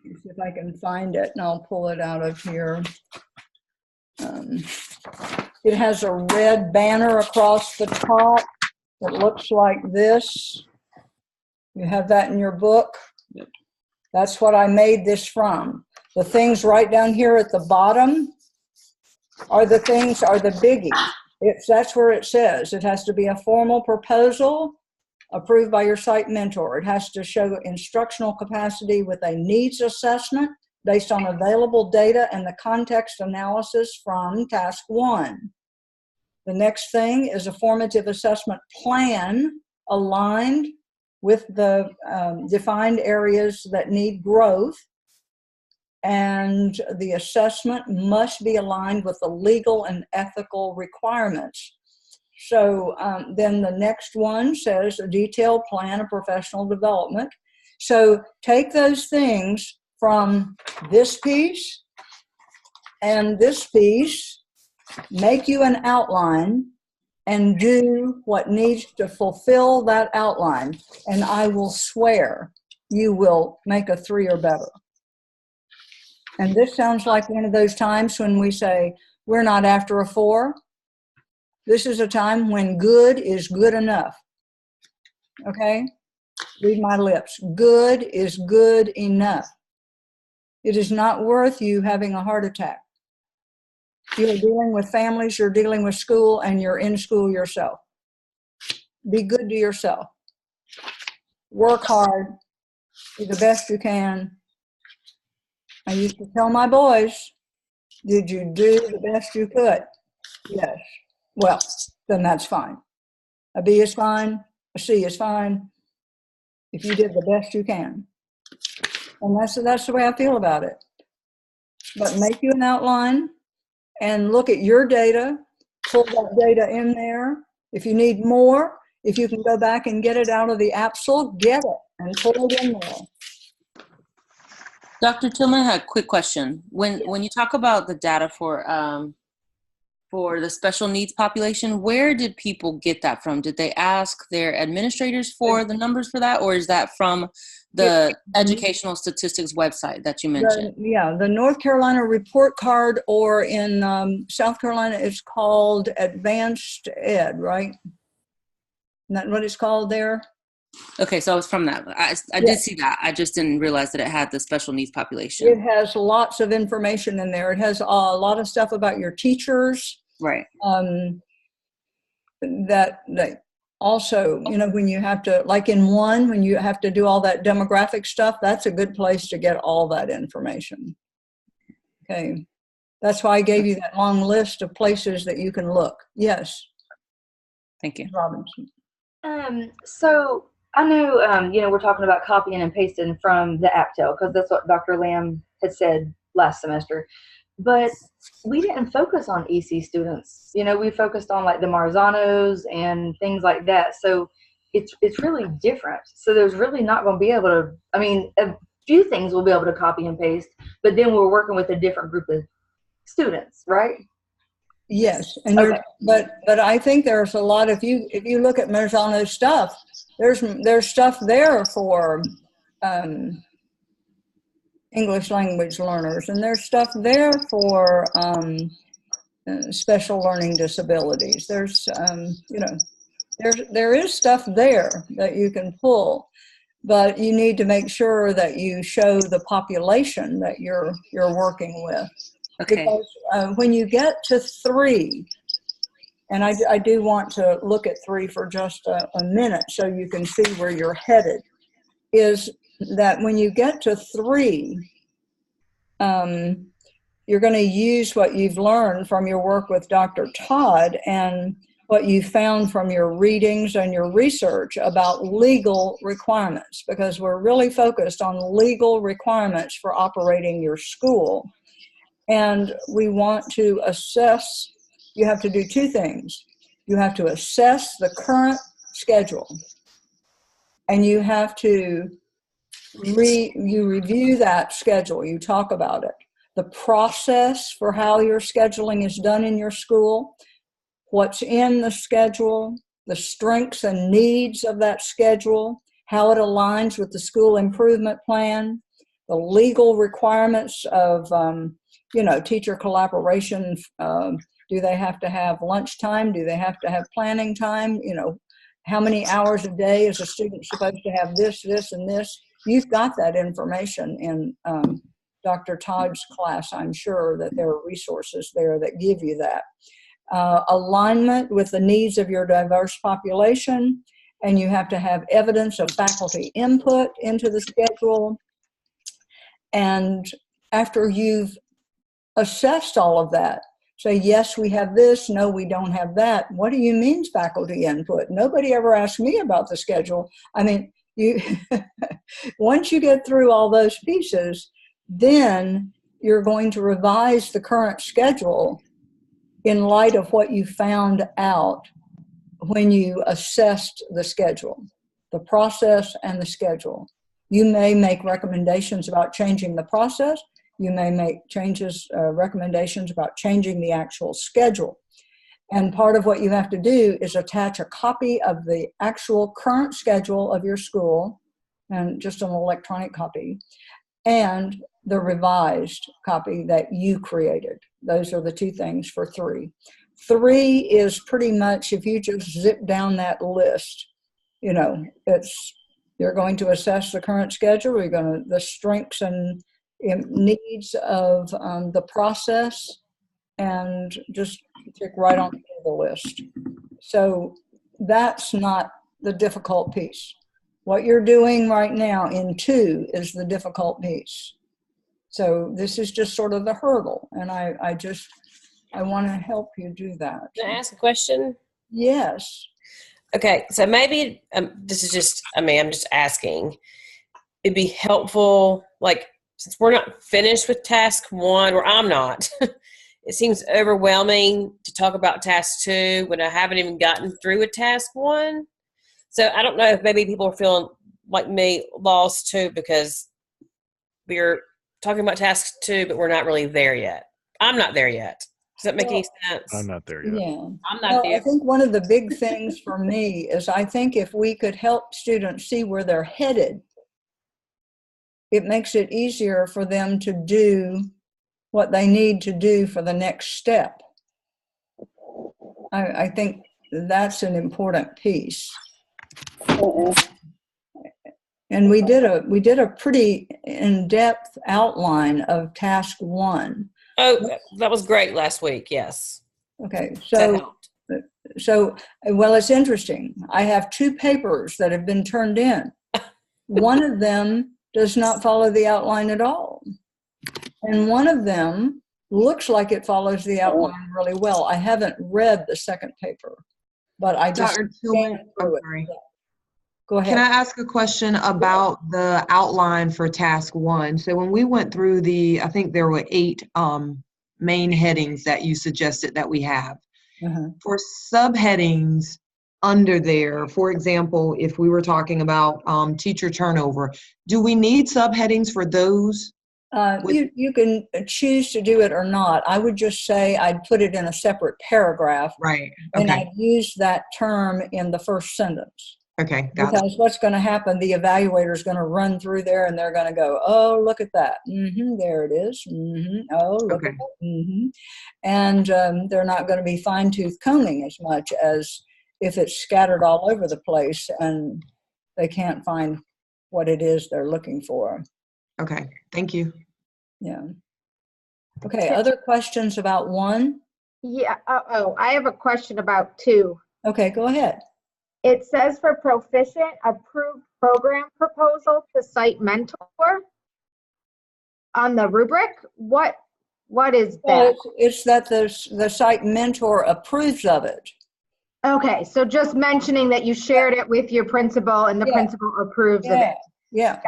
if I can find it, and I'll pull it out of here. It has a red banner across the top. It looks like this. You have that in your book? Yep. That's what I made this from. The things right down here at the bottom are the biggies. That's where it says. It has to be a formal proposal approved by your site mentor. It has to show instructional capacity with a needs assessment based on available data and the context analysis from task 1. The next thing is a formative assessment plan aligned with the defined areas that need growth. And the assessment must be aligned with the legal and ethical requirements. So then the next one says a detailed plan of professional development. So take those things from this piece and this piece make you an outline, and do what needs to fulfill that outline. And I will swear you will make a 3 or better. And this sounds like one of those times when we say, we're not after a 4. This is a time when good is good enough. Okay? Read my lips. Good is good enough. It is not worth you having a heart attack. You're dealing with families, you're dealing with school, and you're in school yourself. Be good to yourself. Work hard. Do the best you can. I used to tell my boys, did you do the best you could? Yes. Well, then that's fine. A B is fine. A C is fine. If you did the best you can. And that's the way I feel about it. But make you an outline and look at your data, pull that data in there. If you need more, if you can go back and get it out of the APSL, get it and pull it in there.
Dr. Tillman, I had a quick question. When you talk about the data for the special needs population, where did people get that from? Did they ask their administrators for the numbers for that, or is that from the educational statistics website that you mentioned?
The North Carolina report card, or in South Carolina, it's called Advanced Ed, right? Isn't that what it's called there?
Okay, so it's from that. I did see that. I just didn't realize that it had the special needs population.
It has lots of information in there. It has a lot of stuff about your teachers.
Right.
That also, when you have to, like in one, when you have to do all that demographic stuff, that's a good place to get all that information. Okay. That's why I gave you that long list of places that you can look. Yes.
Thank you.
Robinson.
So I know, we're talking about copying and pasting from the APTEL because that's what Dr. Lamb had said last semester. But we didn't focus on EC students. We focused on like the Marzanos and things like that. So it's really different. So there's really not going to be able to, a few things we'll be able to copy and paste, but then we're working with a different group of students, right?
Yes, and
okay.
but I think there's a lot. If you look at Marzano's stuff, there's stuff there for English language learners, and there's stuff there for special learning disabilities. There's there is stuff there that you can pull, but you need to make sure that you show the population that you're working with.
Okay.
Because when you get to 3, and I do want to look at 3 for just a minute so you can see where you're headed, is that when you get to 3, you're going to use what you've learned from your work with Dr. Todd and what you found from your readings and your research about legal requirements, because we're really focused on legal requirements for operating your school. And we want to assess, you have to do 2 things. You have to assess the current schedule, and you have to review that schedule. You talk about it. The process for how your scheduling is done in your school, what's in the schedule, the strengths and needs of that schedule, how it aligns with the school improvement plan, the legal requirements of teacher collaboration. Do they have to have lunchtime? Do they have to have planning time? How many hours a day is a student supposed to have this, and this? You've got that information in Dr. Todd's class. I'm sure that there are resources there that give you that. Alignment with the needs of your diverse population, and you have to have evidence of faculty input into the schedule. And after you've assessed all of that, say, yes, we have this, no, we don't have that. What do you mean faculty input? Nobody ever asked me about the schedule. You once you get through all those pieces, then you're going to revise the current schedule in light of what you found out when you assessed the schedule, the process and the schedule. You may make recommendations about changing the process. You may make changes, recommendations about changing the actual schedule. And part of what you have to do is attach a copy of the actual current schedule of your school, and just an electronic copy, and the revised copy that you created. Those are the two things for 3. 3 is pretty much, if you just zip down that list, you know, you're going to assess the current schedule, you're going to, the strengths and needs of the process, and just tick right on the list. So that's not the difficult piece. What you're doing right now in 2 is the difficult piece. So this is just sort of the hurdle, and I want to help you do that.
Can I ask a question?
Yes.
Okay, so maybe this is just, I'm just asking. It'd be helpful, like, since we're not finished with task 1, or I'm not, it seems overwhelming to talk about task 2 when I haven't even gotten through with task 1. So I don't know if maybe people are feeling like me, lost too, because we're talking about task 2, but we're not really there yet. I'm not there yet. Does that make any sense?
I'm not there yet.
Yeah.
I'm not there.
I think one of the big things for me is I think if we could help students see where they're headed, it makes it easier for them to do what they need to do for the next step. I think that's an important piece. And we did a pretty in-depth outline of task 1.
Oh, that was great last week. Yes.
Okay,
That helped.
well, it's interesting. I have 2 papers that have been turned in. One of them does not follow the outline at all. And one of them looks like it follows the outline really well. I haven't read the second paper, but I just
Dr. Tillman,
scanned through it.
sorry.
Go ahead.
Can I ask a question about the outline for task 1? So when we went through I think there were 8 main headings that you suggested that we have. For subheadings under there, for example, if we were talking about teacher turnover, do we need subheadings for those?
You can choose to do it or not. I would just say I'd put it in a separate paragraph.
Right.
And
Okay.
I'd use that term in the first sentence.
Okay. Got it.
Because what's going to happen, the evaluator is going to run through there and they're going to go, oh, look at that. There it is. Oh, look at that. And they're not going to be fine-tooth combing as much as if it's scattered all over the place and they can't find what it is they're looking for.
Okay. Thank you.
Yeah. Okay. Other questions about 1?
Yeah. I have a question about 2.
Okay. Go ahead.
It says for proficient, approved program proposal to site mentor on the rubric. What is that?
Well, it's that the site mentor approves of it.
Okay, so just mentioning that you shared it with your principal and the principal approves of it.
Yeah.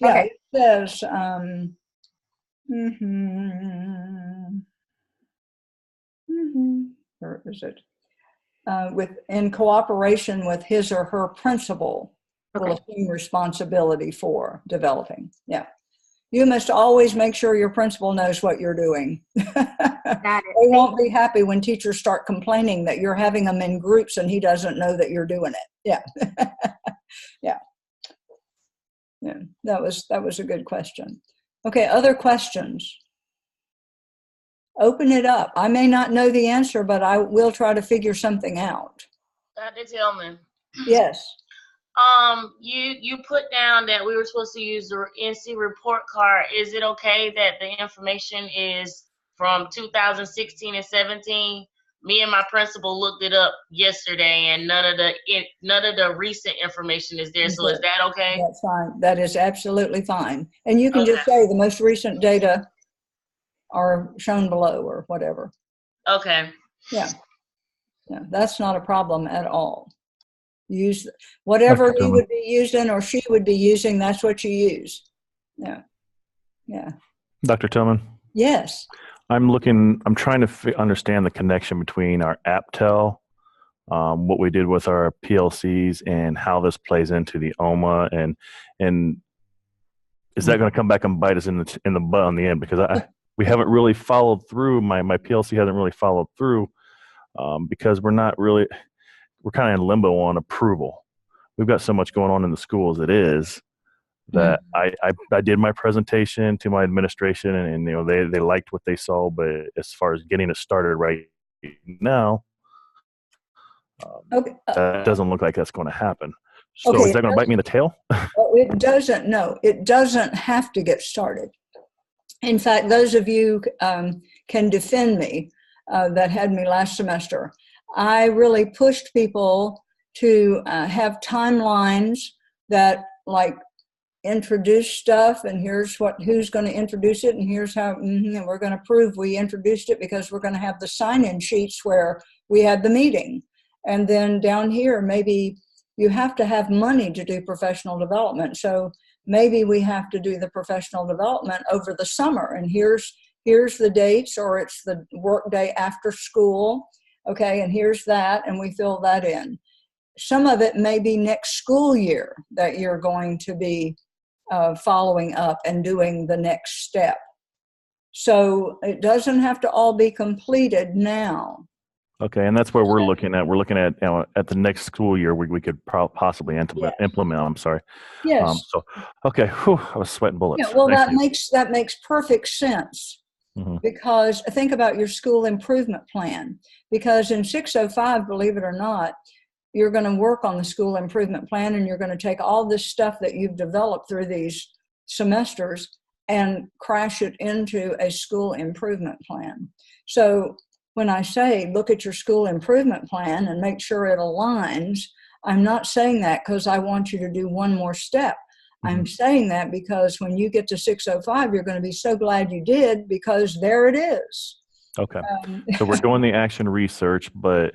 Okay.
It says, where is it? In cooperation with his or her principal, will assume responsibility for developing. Yeah. You must always make sure your principal knows what you're doing. They won't be happy when teachers start complaining that you're having them in groups and he doesn't know that you're doing it. Yeah. Yeah. That was a good question. Okay. Other questions? Open it up. I may not know the answer, but I will try to figure something out.
Dr. Tillman.
Yes.
You put down that we were supposed to use the NC report card. Is it okay that the information is from 2016 and 17? Me and my principal looked it up yesterday, and none of the recent information is there. So is that okay?
That's fine. That is absolutely fine. And you can just say the most recent data are shown below or whatever.
Okay.
Yeah. That's not a problem at all. Use whatever he would be using or she would be using. That's what you use. Yeah.
Dr. Tillman?
Yes.
I'm trying to understand the connection between our AppTel, what we did with our PLCs, and how this plays into the OMA. And is that going to come back and bite us in the butt on the end? Because we haven't really followed through. My PLC hasn't really followed through because we're kind of in limbo on approval. We've got so much going on in the school as it is that I did my presentation to my administration, and you know they liked what they saw. But as far as getting it started right now, that doesn't look like that's going to happen. So is that going to bite me in the tail?
It doesn't. No, it doesn't have to get started. In fact, those of you can defend me that had me last semester. I really pushed people to have timelines that like introduce stuff, and here's who's going to introduce it, and here's how, and we're going to prove we introduced it because we're going to have the sign-in sheets where we had the meeting. And then down here, maybe you have to have money to do professional development. So maybe we have to do the professional development over the summer, and here's the dates, or it's the work day after school. Okay, and here's that, and we fill that in. Some of it may be next school year that you're going to be following up and doing the next step. So it doesn't have to all be completed now.
Okay, and that's where we're looking at. We're looking at at the next school year we could possibly implement. I'm sorry.
Yes.
So okay, I was sweating bullets.
Yeah, well, that makes perfect sense.
Mm-hmm.
Because think about your school improvement plan. Because in 605, believe it or not, you're going to work on the school improvement plan, and you're going to take all this stuff that you've developed through these semesters and crash it into a school improvement plan. So when I say look at your school improvement plan and make sure it aligns, I'm not saying that because I want you to do one more step. I'm saying that because when you get to 605, you're going to be so glad you did, because there it is.
Okay. So we're doing the action research, but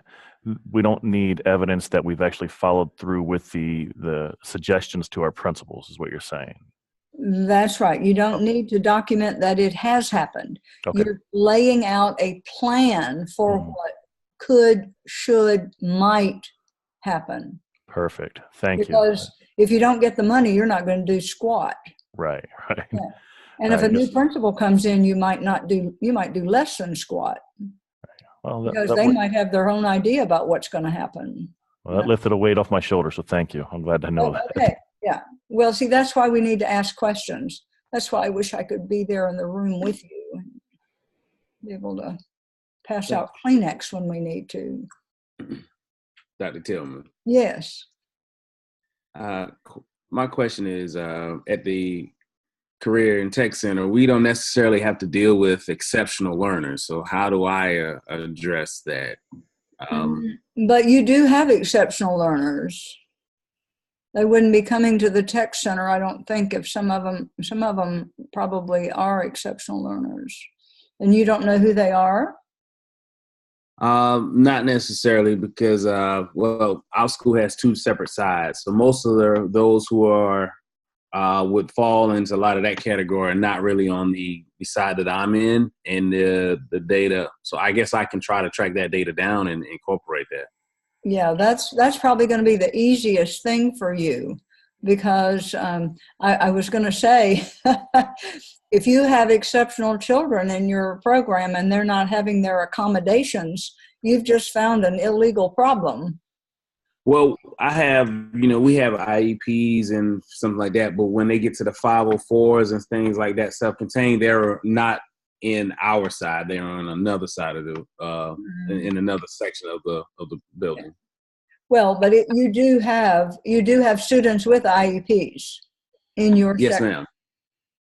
we don't need evidence that we've actually followed through with the suggestions to our principals, is what you're saying.
That's right. You don't need to document that it has happened.
Okay.
You're laying out a plan for what could, should, might happen.
Perfect. Thank you.
Because if you don't get the money, you're not going to do squat.
Right.
Yeah. And if a new principal comes in, you might do less than squat.
Well,
because they might have their own idea about what's going to happen.
Well, that lifted a weight off my shoulders, so thank you. I'm glad to know that.
Okay. Yeah. Well, see, that's why we need to ask questions. That's why I wish I could be there in the room with you and be able to pass out Kleenex when we need to.
Dr. Tillman.
Yes.
My question is, at the Career and Tech Center, we don't necessarily have to deal with exceptional learners. So how do I address that?
But you do have exceptional learners. They wouldn't be coming to the Tech Center, I don't think, if some of them probably are exceptional learners. And you don't know who they are?
Not necessarily, because well, our school has two separate sides. So most of those who are would fall into a lot of that category are not really on the side that I'm in, and the data. So I guess I can try to track that data down and incorporate that.
Yeah, that's probably going to be the easiest thing for you, because I was going to say, if you have exceptional children in your program and they're not having their accommodations, you've just found an illegal problem.
Well, we have IEPs and something like that, but when they get to the 504s and things like that, self-contained, they're not in our side. They're on another side of the, in another section of the building.
Well, but you do have students with IEPs in your
Yes,
section.
ma'am.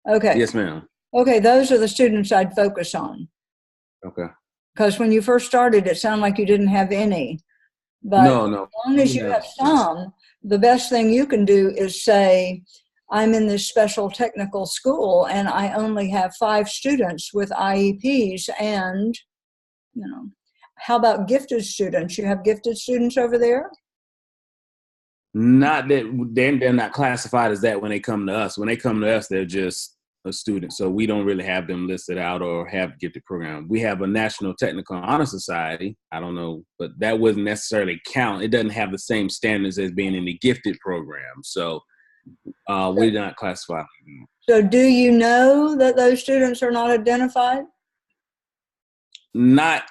Okay.
Yes, ma'am.
Okay, those are the students I'd focus on.
Okay.
Because when you first started, it sounded like you didn't have any. But
No.
as long as you have some, the best thing you can do is say, I'm in this special technical school and I only have 5 students with IEPs, and, how about gifted students? You have gifted students over there?
Not that they're not classified as that when they come to us. When they come to us, they're just a student. So we don't really have them listed out or have gifted program. We have a National Technical Honor Society. I don't know, but that wouldn't necessarily count. It doesn't have the same standards as being in the gifted program. So We did not classify.
So do you know that those students are not identified?
Not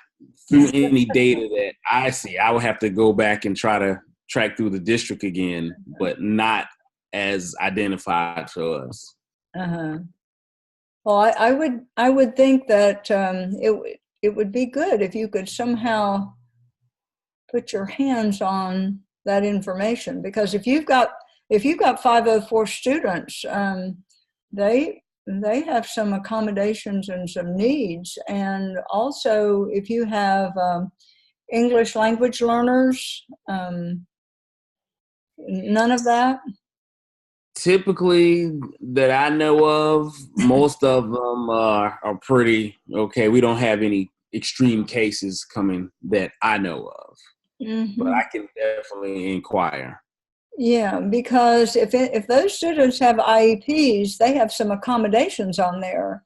through any data that I see. I would have to go back and try to track through the district again, but not as identified for us.
Uh-huh. Well, I would think that it would be good if you could somehow put your hands on that information, because if you've got 504 students, they have some accommodations and some needs, and also if you have English language learners, none of that.
Typically, that I know of, most of them are pretty okay. We don't have any extreme cases coming that I know of, but I can definitely inquire.
Yeah, because if those students have IEPs, they have some accommodations on there,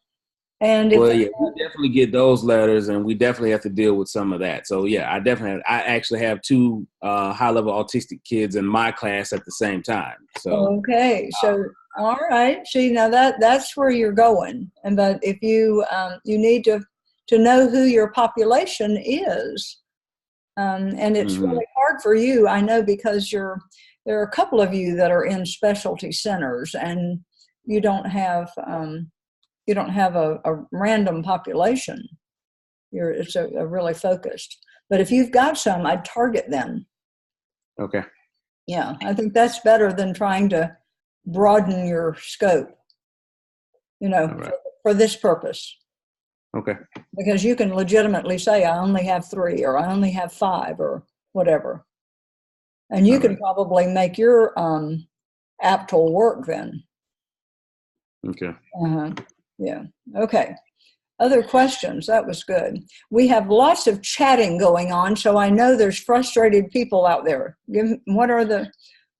and
Well, yeah, we definitely get those letters, and we definitely have to deal with some of that. So, yeah, I actually have 2 high-level autistic kids in my class at the same time. So,
okay, so all right. See, now that's where you're going, but if you you need to know who your population is, and it's really hard for you, I know, because there are a couple of you that are in specialty centers, and you don't have a random population. It's a really focused. But if you've got some, I'd target them.
Okay.
Yeah, I think that's better than trying to broaden your scope,
Right.
for this purpose.
Okay.
Because you can legitimately say, I only have 3, or I only have 5, or whatever. And you can probably make your APTL work then.
Okay.
Yeah. Okay. Other questions? That was good. We have lots of chatting going on, so I know there's frustrated people out there. What are the...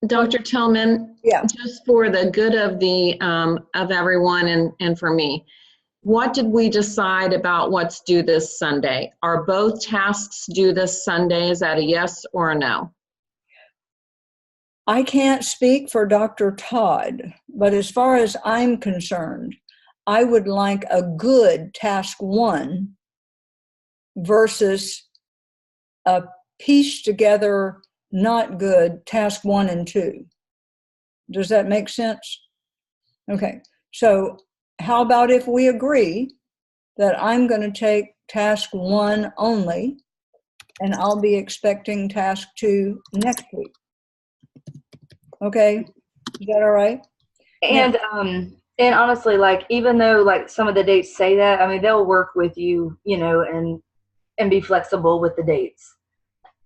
Dr. Tillman,
yeah,
just for the good of the of everyone and for me, what did we decide about what's due this Sunday? Are both tasks due this Sunday? Is that a yes or a no?
I can't speak for Dr. Todd, but as far as I'm concerned, I would like a good task 1 versus a pieced together not good task 1 and 2. Does that make sense? Okay, so how about if we agree that I'm going to take task 1 only, and I'll be expecting task 2 next week? Okay, is that all right?
And honestly, like, even though like some of the dates say that, I mean, they'll work with you, and be flexible with the dates.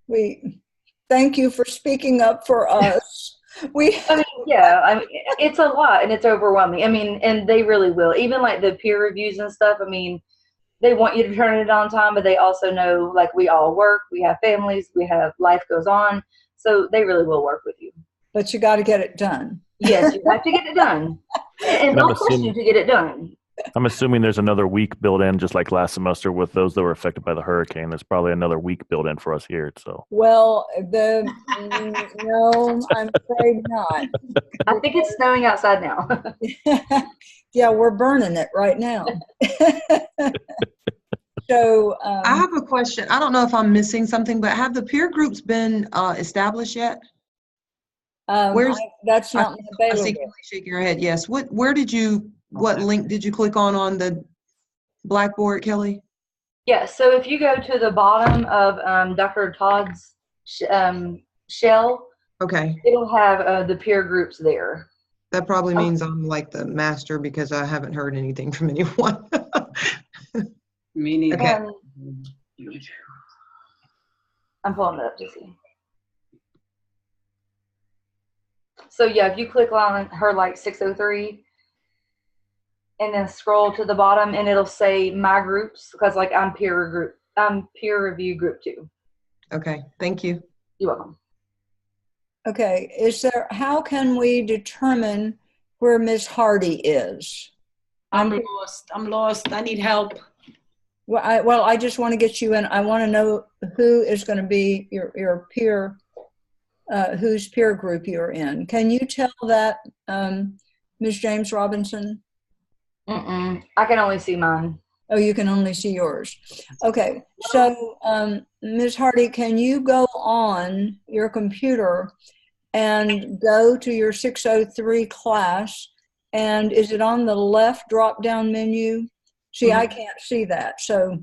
We thank you for speaking up for us.
It's a lot and it's overwhelming. I mean, and they really will. Even like the peer reviews and stuff, I mean, they want you to turn it on time, but they also know, like, we all work, we have families, life goes on. So they really will work with you.
But you got to get it done.
Yes, you have to get it done. And don't question to get it done.
I'm assuming there's another week built in, just like last semester with those that were affected by the hurricane. There's probably another week built in for us here. So.
Well, no, I'm afraid not.
I think it's snowing outside now.
Yeah, we're burning it right now. So
I have a question. I don't know if I'm missing something, but have the peer groups been established yet?
That's not available.
I see Kelly shaking her head. Yes. What link did you click on the Blackboard, Kelly?
Yeah. So if you go to the bottom of Dr. Todd's shell,
okay,
it'll have the peer groups there.
That probably means I'm like the master because I haven't heard anything from anyone.
Me neither.
Okay.
I'm pulling it up to see. So yeah, if you click on her like 603 and then scroll to the bottom, and it'll say my groups, because like I'm peer review group 2.
Okay, thank you.
You're welcome.
Okay, how can we determine where Miss Hardy is?
I'm lost. I need help.
Well, I just want to get you in. I want to know who is going to be your peer whose peer group you're in. Can you tell that, Ms. James Robinson?
I can only see mine.
Oh, you can only see yours. Okay, so Ms. Hardy, can you go on your computer and go to your 603 class? And is it on the left drop-down menu? See, I can't see that. So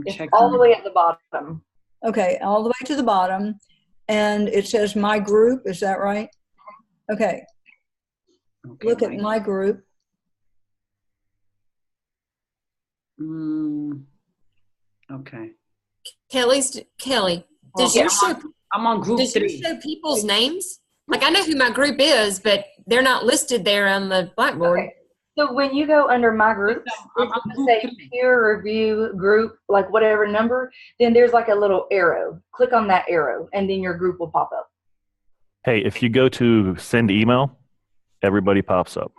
it's all the way at the bottom.
Okay, all the way to the bottom. And it says my group, is that right? Okay. Look at my group.
Okay.
Kelly, does
Okay,
your show?
I'm on group
Does
3.
your show people's names? Like I know who my group is, but they're not listed there on the Blackboard.
Okay. So when you go under my groups, it's going to say peer review group, like whatever number, then there's like a little arrow. Click on that arrow, and then your group will pop up.
Hey, if you go to send email, everybody pops up.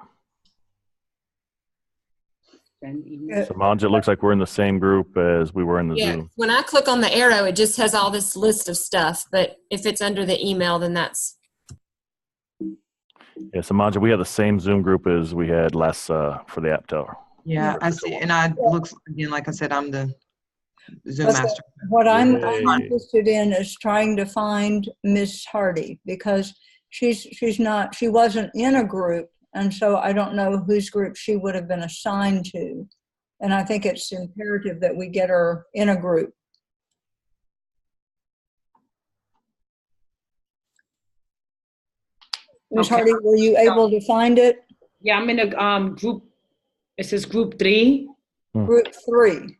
So Manja, it looks like we're in the same group as we were in the Zoom.
When I click on the arrow, it just has all this list of stuff. But if it's under the email, then that's.
Yeah, so Manja, we have the same Zoom group as we had last for the app tower.
Yeah, I see. And I looks again, like I said, I'm the Zoom master.
What I'm interested in is trying to find Miss Hardy, because she wasn't in a group, and so I don't know whose group she would have been assigned to. And I think it's imperative that we get her in a group. Ms. Hardy, were you able to find it?
Yeah, I'm in a group. It says group 3.
Group 3.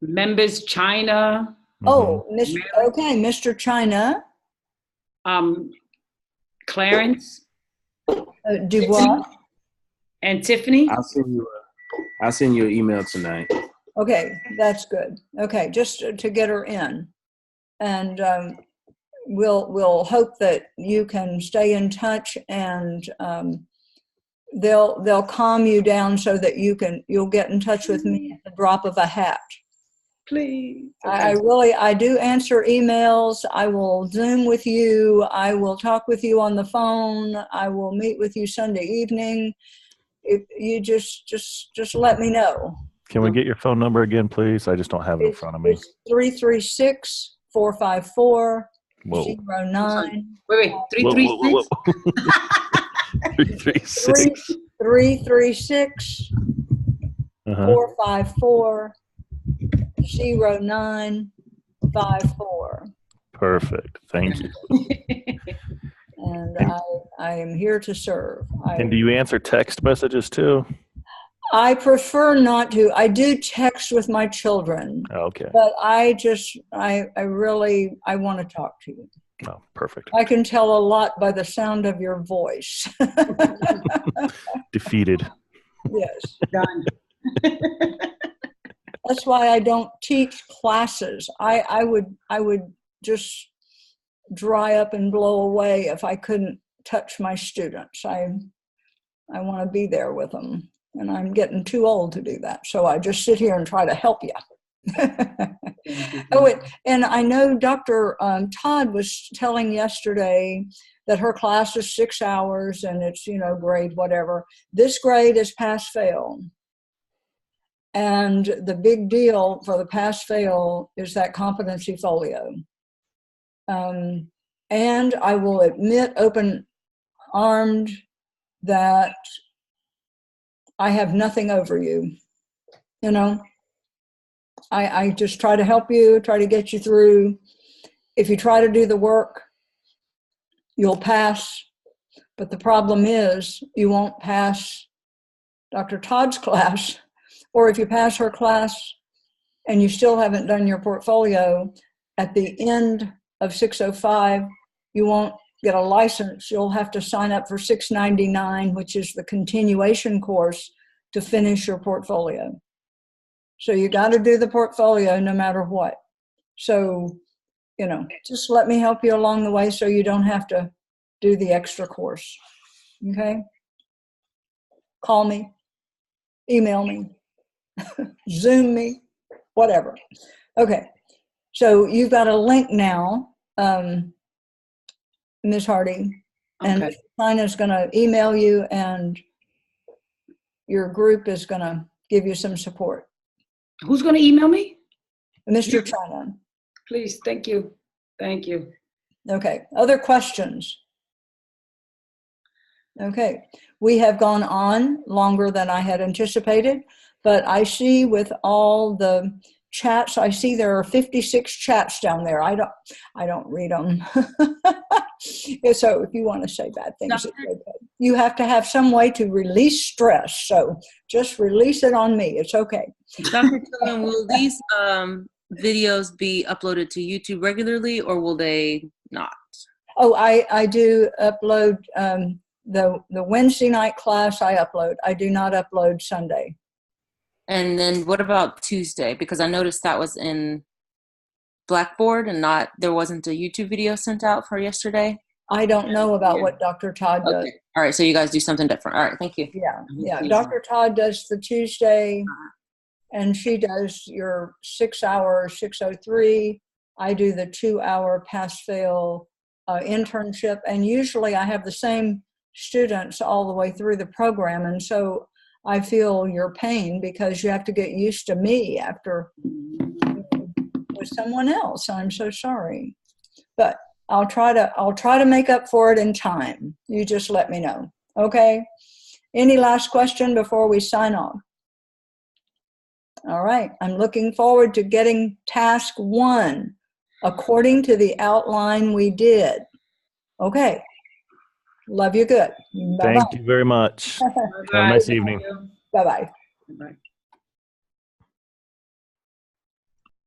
Members China.
Oh, okay, Mr. China.
Clarence.
Dubois.
And Tiffany.
I'll send you an email tonight.
Okay, that's good. Okay, just to get her in. And we'll hope that you can stay in touch, and they'll calm you down so that you'll get in touch with me at the drop of a hat.
Please.
Okay. I do answer emails. I will Zoom with you. I will talk with you on the phone. I will meet with you Sunday evening. If you just let me know.
Can we get your phone number again, please? I just don't have it in front of me.
It's 336-454.
Whoa.
09.
Wait, 336?
336.
336 454 0954.
Perfect. Thank you.
And I am here to serve.
And do you answer text messages too?
I prefer not to. I do text with my children.
Okay.
But I really want to talk to you.
Oh, perfect.
I can tell a lot by the sound of your voice.
Defeated.
Yes.
Done.
That's why I don't teach classes. I would just dry up and blow away if I couldn't touch my students. I want to be there with them, and I'm getting too old to do that. So I just sit here and try to help you. And I know Dr. Todd was telling yesterday that her class is 6 hours and it's, grade whatever. This grade is pass-fail. And the big deal for the pass-fail is that competency folio. And I will admit open-armed that I have nothing over you. I just try to help you, try to get you through. If you try to do the work, you'll pass. But the problem is you won't pass Dr. Todd's class. Or if you pass her class and you still haven't done your portfolio, at the end of 605, you won't get a license. You'll have to sign up for $699, which is the continuation course to finish your portfolio. So you got to do the portfolio no matter what. So, just let me help you along the way so you don't have to do the extra course. Okay? Call me, email me, Zoom me, whatever. Okay. So you've got a link now Ms. Hardy. And
Okay.
Mr. China's going to email you, and your group is going to give you some support.
Who's going to email me?
Mr. China.
Please. Thank you. Thank you.
Okay. Other questions? Okay. We have gone on longer than I had anticipated, but I see with all the chats, I see there are 56 chats down there. I don't read them. So if you want to say bad things, it's okay. You have to have some way to release stress. So just release it on me. It's okay.
Dr. Tillman, will these videos be uploaded to YouTube regularly, or will they not?
Oh, I do upload the Wednesday night class. I upload. I do not upload Sunday.
And then what about Tuesday? Because I noticed that was in Blackboard and there wasn't a YouTube video sent out for yesterday.
I don't know about what Dr. Todd does.
Okay. All right, so you guys do something different. All right, thank you.
Yeah. Dr. Todd does the Tuesday, and she does your 6 hour 603. I do the 2 hour pass-fail internship, and usually I have the same students all the way through the program, and so I feel your pain because you have to get used to me after with someone else. I'm so sorry, but I'll try to make up for it in time. You just let me know. Okay. Any last question before we sign off? All right. I'm looking forward to getting task 1 according to the outline we did. Okay. Love you good. Bye-bye.
Thank you very much. Have a nice evening.
Bye-bye.
Bye.